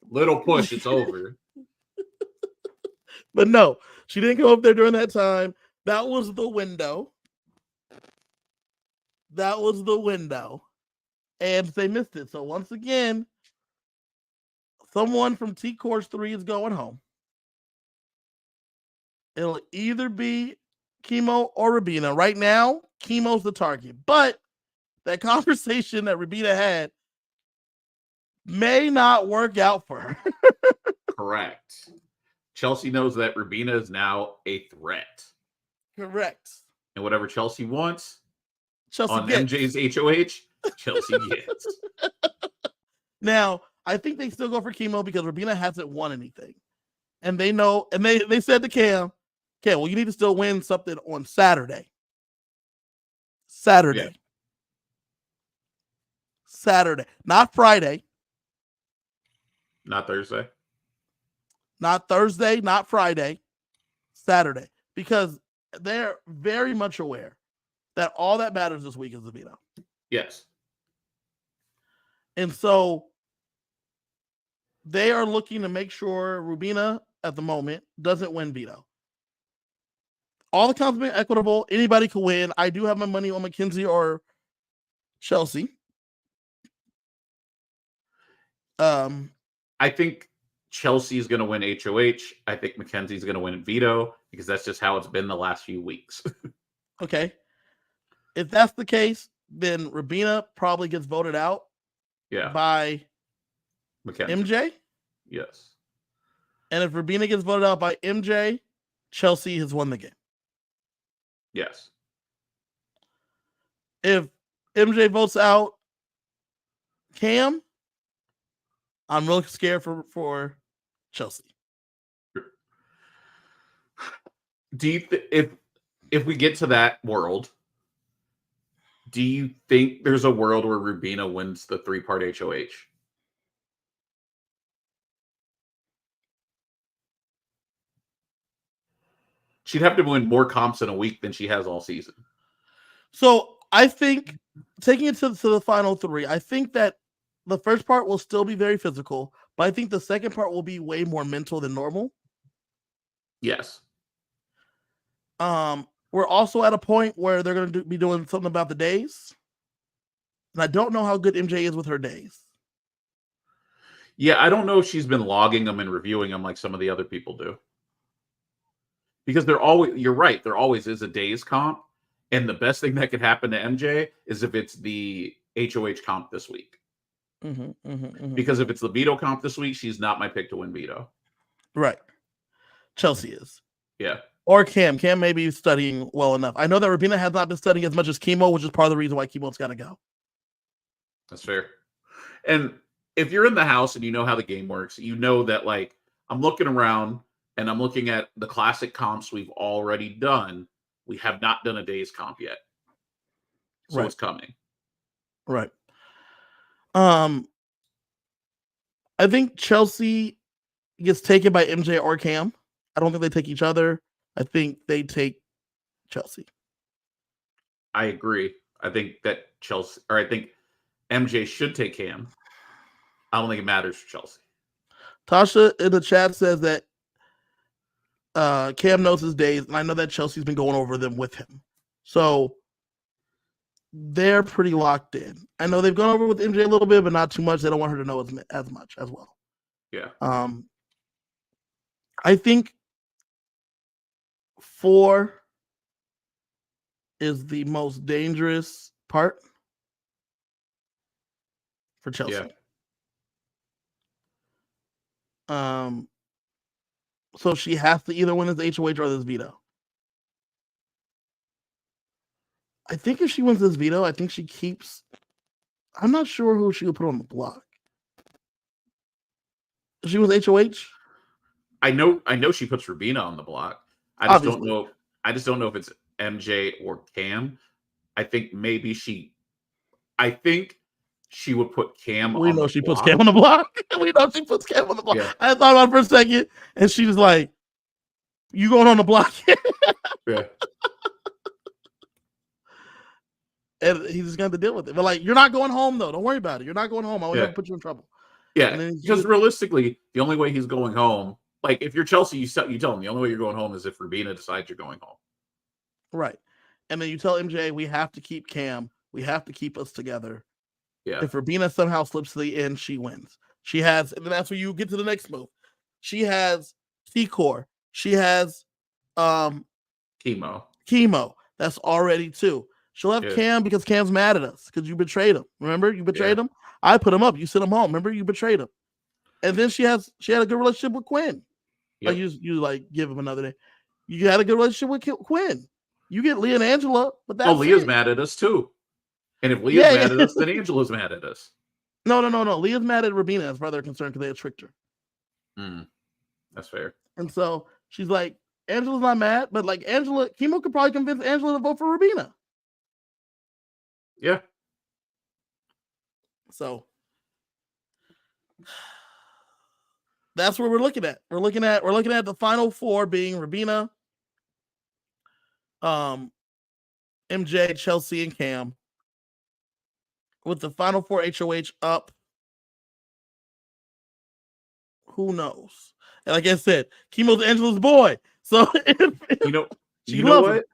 Little push, it's over. But no, she didn't go up there during that time. That was the window. And they missed it. So once again, someone from T Course 3 is going home. It'll either be Chemo or Rubina. Right now, Chemo's the target. But that conversation that Rubina had may not work out for her. Correct. Chelsea knows that Rubina is now a threat. Correct. And whatever Chelsea wants Chelsea on gets. MJ's HoH, Chelsea gets. Now, I think they still go for Chemo because Rubina hasn't won anything. And they know, and they said to Cam, okay, well, you need to still win something on Saturday. Yeah. Saturday. Not Friday. Not Thursday. Not Thursday, not Friday. Saturday. Because they're very much aware that all that matters this week is the veto. Yes. And so they are looking to make sure Rubina, at the moment, doesn't win veto. All the counts have been equitable. Anybody can win. I do have my money on Mackenzie or Chelsea. I think Chelsea is going to win HoH. I think Mackenzie's going to win veto because that's just how it's been the last few weeks. Okay. If that's the case, then Rubina probably gets voted out. Yeah. By Mackenzie. MJ? Yes. And if Rubina gets voted out by MJ, Chelsea has won the game. Yes. If MJ votes out Cam, I'm really scared for Chelsea. Do you if we get to that world, do you think there's a world where Rubina wins the 3-part HoH? She'd have to win more comps in a week than she has all season. So I think, taking it to the final 3, I think that the first part will still be very physical, but I think the second part will be way more mental than normal. Yes. We're also at a point where they're going to be doing something about the days. And I don't know how good MJ is with her days. Yeah, I don't know if she's been logging them and reviewing them like some of the other people do. Because you're right, there always is a days comp. And the best thing that could happen to MJ is if it's the HoH comp this week. Because if it's the veto comp this week, she's not my pick to win veto. Right. Chelsea is. Yeah. Or Cam. Cam may be studying well enough. I know that Rubina has not been studying as much as Chemo, which is part of the reason why Chemo's got to go. That's fair. And if you're in the house and you know how the game works, you know that, like, I'm looking around and I'm looking at the classic comps we've already done. We have not done a day's comp yet. So it's coming. Right. I think Chelsea gets taken by MJ or Cam. I don't think they take each other. I think they take Chelsea. I agree. I think that I think MJ should take Cam. I don't think it matters for Chelsea. Tasha in the chat says that Cam knows his days, and I know that Chelsea's been going over them with him. So they're pretty locked in. I know they've gone over with MJ a little bit, but not too much. They don't want her to know as much as well. Yeah. I think 4 is the most dangerous part for Chelsea. Yeah. So she has to either win this HOH or this veto. I think if she wins this veto, I think she keeps. I'm not sure who she would put on the block. If she was HOH. I know she puts Rubina on the block. I just don't know. I just don't know if it's MJ or Cam. I think she would put Cam on the block. We know she puts Cam on the block. Yeah. I thought about it for a second, and she was like, "You going on the block?" Yeah. And he's just going to deal with it. But like, you're not going home though. Don't worry about it. You're not going home. I would never put you in trouble. Yeah, because realistically, the only way he's going home, like if you're Chelsea, you tell him the only way you're going home is if Rubina decides you're going home. Right. And then you tell MJ, we have to keep Cam. We have to keep us together. Yeah. If Rubina somehow slips to the end, she wins. She has, and then that's where you get to the next move. She has T-Core. She has Chemo. That's already 2. She'll have Cam because Cam's mad at us because you betrayed him. Remember, you betrayed him. I put him up. You sent him home. Remember, you betrayed him. And then she had a good relationship with Quinn. Yep. Like you like give him another day. You had a good relationship with Quinn. You get Leah and Angela, but that's Leah's mad at us too. And if Leah's mad at us, then Angela's mad at us. No. Leah's mad at Rubina as far as they're concerned because they had tricked her. That's fair. And so she's like, Angela's not mad, but like Angela, Chemo could probably convince Angela to vote for Rubina. Yeah. So that's what we're looking at. We're looking at the final 4 being Rubina, MJ, Chelsea, and Cam. With the final 4 HOH up, who knows? And like I said, Chemo's Angela's boy. So you know what?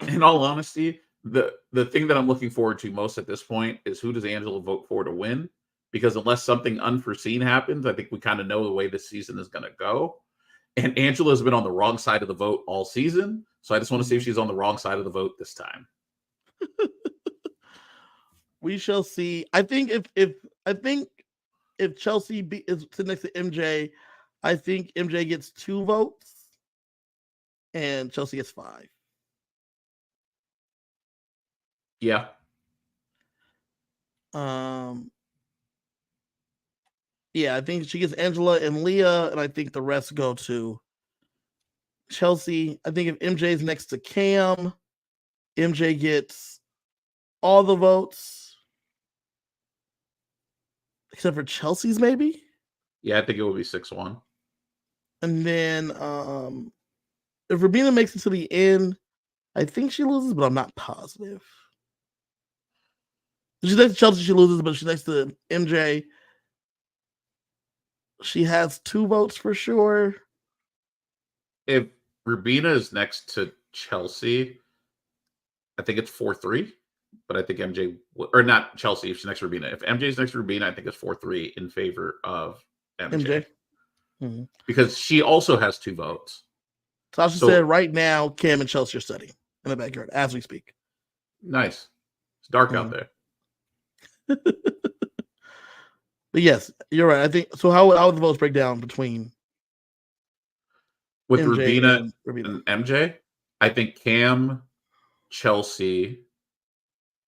In all honesty, the thing that I'm looking forward to most at this point is who does Angela vote for to win? Because unless something unforeseen happens, I think we kind of know the way this season is going to go. And Angela's been on the wrong side of the vote all season, so I just want to see if she's on the wrong side of the vote this time. We shall see. I think if Chelsea is sitting next to MJ, I think MJ gets 2 votes and Chelsea gets 5. Yeah. Yeah, I think she gets Angela and Leah, and I think the rest go to Chelsea. I think if MJ's next to Cam, MJ gets all the votes. Except for Chelsea's, maybe? Yeah, I think it will be 6-1. And then if Rubina makes it to the end, I think she loses, but I'm not positive. She's next to Chelsea, she loses, but she's next to MJ. She has 2 votes for sure. If Rubina is next to Chelsea, I think it's 4-3. But I think MJ, or not Chelsea, if she's next to Rubina. If MJ's next to Rubina, I think it's 4-3 in favor of MJ. Mm-hmm. Because she also has 2 votes. Tasha said right now, Cam and Chelsea are studying in the backyard as we speak. Nice. It's dark out there. But yes, you're right. I think so. How would the votes break down between with Rubina and MJ? I think Cam, Chelsea,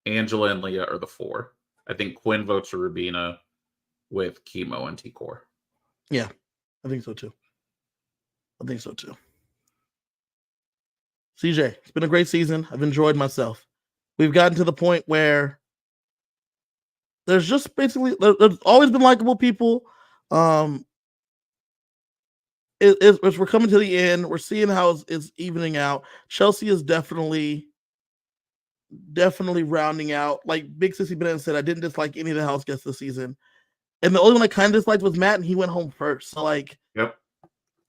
Angela, and Leah are the 4. I think Quinn votes for Rubina with Chemo and T-Core. Yeah, I think so too. CJ, it's been a great season. I've enjoyed myself. We've gotten to the point where there's just basically there's always been likable people. As we're coming to the end, we're seeing how it's evening out. Chelsea is definitely rounding out. Like Big Sissy Bennett said, I didn't dislike any of the house guests this season, and the only one I kind of disliked was Matt, and he went home first. So like, yep.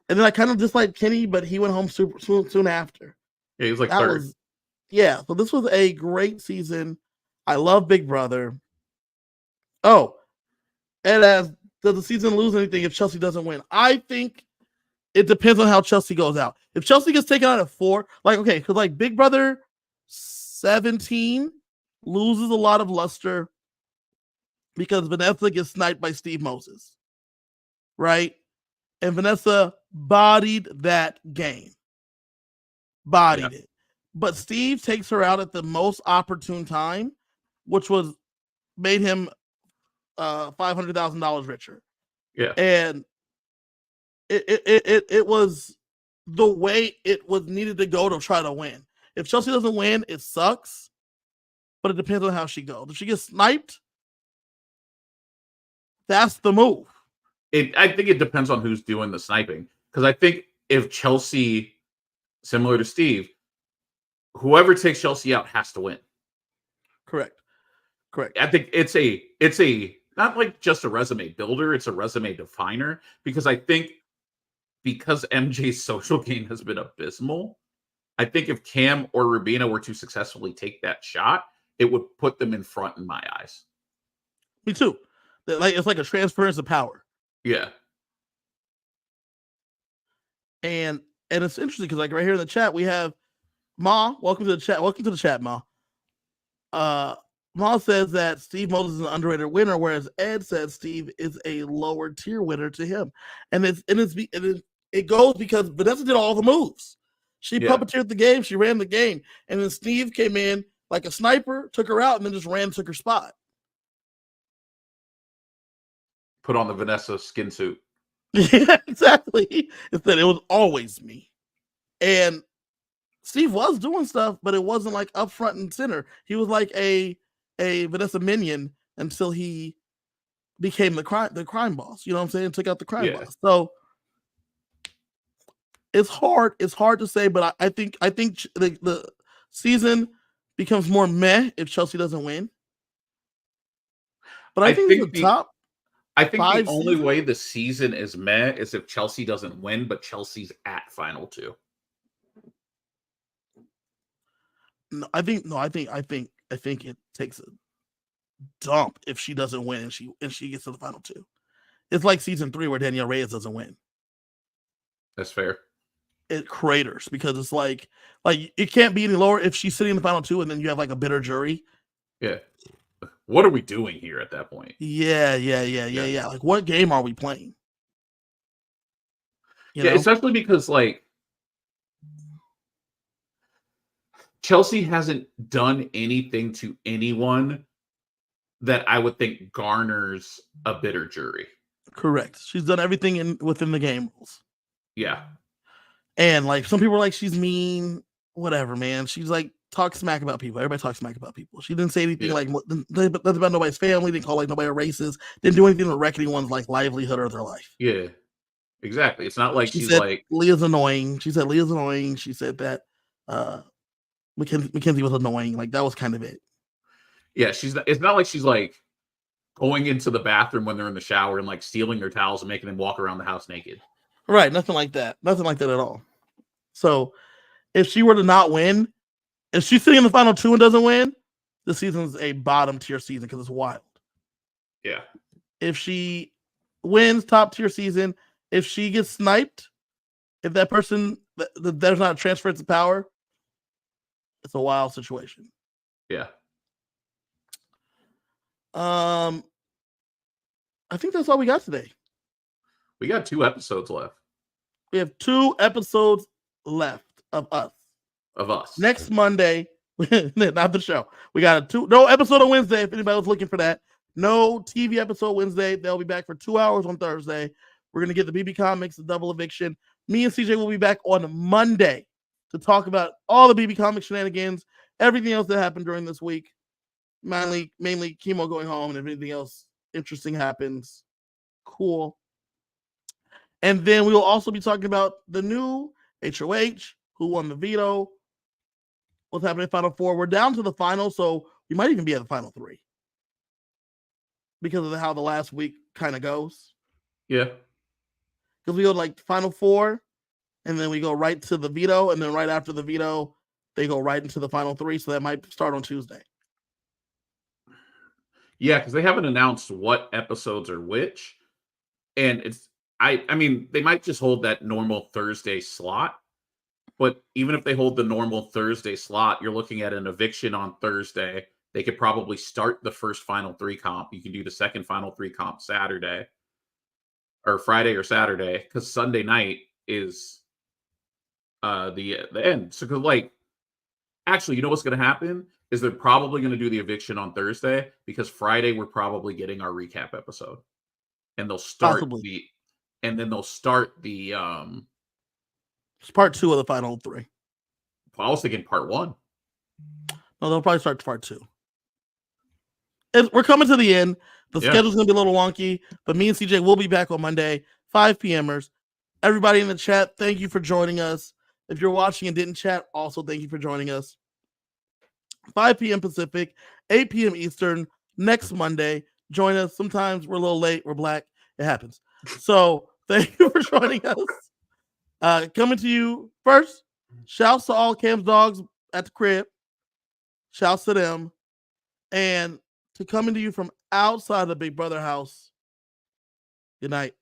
And then I kind of disliked Kenny, but he went home soon after. Yeah, he was like third. So this was a great season. I love Big Brother. Oh, and does the season lose anything if Chelsea doesn't win? I think it depends on how Chelsea goes out. If Chelsea gets taken out at 4, like, okay, because like Big Brother 17 loses a lot of luster because Vanessa gets sniped by Steve Moses, right? And Vanessa bodied that game. Bodied it. But Steve takes her out at the most opportune time, which was made him $500,000 richer. Yeah. And it was the way it was needed to go to try to win. If Chelsea doesn't win, it sucks. But it depends on how she goes. If she gets sniped, that's the move. I think it depends on who's doing the sniping. Because I think if Chelsea, similar to Steve, whoever takes Chelsea out has to win. Correct. I think it's a not like just a resume builder, it's a resume definer. Because I think because MJ's social game has been abysmal, I think if Cam or Rubina were to successfully take that shot, it would put them in front in my eyes. Me too. It's like a transference of power. Yeah. And it's interesting because like right here in the chat we have Ma. Welcome to the chat. Welcome to the chat, Ma. Ma says that Steve Moses is an underrated winner, whereas Ed said Steve is a lower tier winner to him. And it goes because Vanessa did all the moves. She puppeteered the game. She ran the game. And then Steve came in like a sniper, took her out, and then just took her spot. Put on the Vanessa skin suit. Yeah, exactly. Instead, it was always me. And Steve was doing stuff, but it wasn't like up front and center. He was like a Vanessa minion until he became the crime boss. You know what I'm saying? Took out the crime boss. So it's hard. It's hard to say, but I think the season becomes more meh if Chelsea doesn't win. But I think the top. I think the only way the season is meh is if Chelsea doesn't win, but Chelsea's at final 2. No, I think it takes a dump if she doesn't win and she gets to the final 2. It's like season 3 where Danielle Reyes doesn't win. That's fair. It craters because it's like it can't be any lower if she's sitting in the final 2 and then you have like a bitter jury. Yeah. What are we doing here at that point? Yeah. Like, what game are we playing? You know? Especially because, like, Chelsea hasn't done anything to anyone that I would think garners a bitter jury. Correct. She's done everything within the game rules. Yeah. And, like, some people are like, she's mean. Whatever, man. She's like, talk smack about people. Everybody talks smack about people. She didn't say anything like nothing about nobody's family. Didn't call like nobody a racist. Didn't do anything to wreck anyone's like livelihood or their life. Yeah, exactly. It's not like she's said like Leah's annoying. She said Leah's annoying. She said that Mackenzie was annoying. Like that was kind of it. Yeah, it's not like she's like going into the bathroom when they're in the shower and like stealing their towels and making them walk around the house naked. Right. Nothing like that. Nothing like that at all. So if she were to not win, if she's sitting in the final 2 and doesn't win, the season's a bottom tier season because it's wild. Yeah. If she wins, top tier season. If she gets sniped, if that person, there's not a transference of power, it's a wild situation. Yeah. I think that's all we got today. We got 2 episodes left. We have 2 episodes left of us. Next Monday, not the show. We got no episode on Wednesday. If anybody was looking for that, no TV episode Wednesday. They'll be back for 2 hours on Thursday. We're gonna get the BB Comics, the double eviction. Me and CJ will be back on Monday to talk about all the BB Comics shenanigans, everything else that happened during this week. Mainly Chemo going home, and if anything else interesting happens, cool. And then we will also be talking about the new HoH, who won the veto, what's happening in Final 4. We're down to the final, so we might even be at the final 3 because of how the last week kind of goes. Yeah. Because we go to like Final 4, and then we go right to the veto, and then right after the veto, they go right into the final 3, so that might start on Tuesday. Yeah, because they haven't announced what episodes are which. And it's I mean, they might just hold that normal Thursday slot. But even if they hold the normal Thursday slot, you're looking at an eviction on Thursday. They could probably start the first Final 3 comp. You can do the second Final 3 comp Saturday. or Friday or Saturday, because Sunday night is the end. So, 'cause, like, actually, you know what's going to happen is they're probably going to do the eviction on Thursday, because Friday we're probably getting our recap episode, and they'll start Possibly. the, and then they'll start the. It's part 2 of the final 3. I was thinking part 1. No, they'll probably start part 2. We're coming to the end. The schedule's going to be a little wonky, but me and CJ will be back on Monday, 5 p.m.ers. Everybody in the chat, thank you for joining us. If you're watching and didn't chat, also thank you for joining us. 5 p.m. Pacific, 8 p.m. Eastern, next Monday. Join us. Sometimes we're a little late. We're black. It happens. So thank you for joining us. Coming to you first, shouts to all Cam's dogs at the crib. Shouts to them. And to coming to you from outside the Big Brother house. Good night.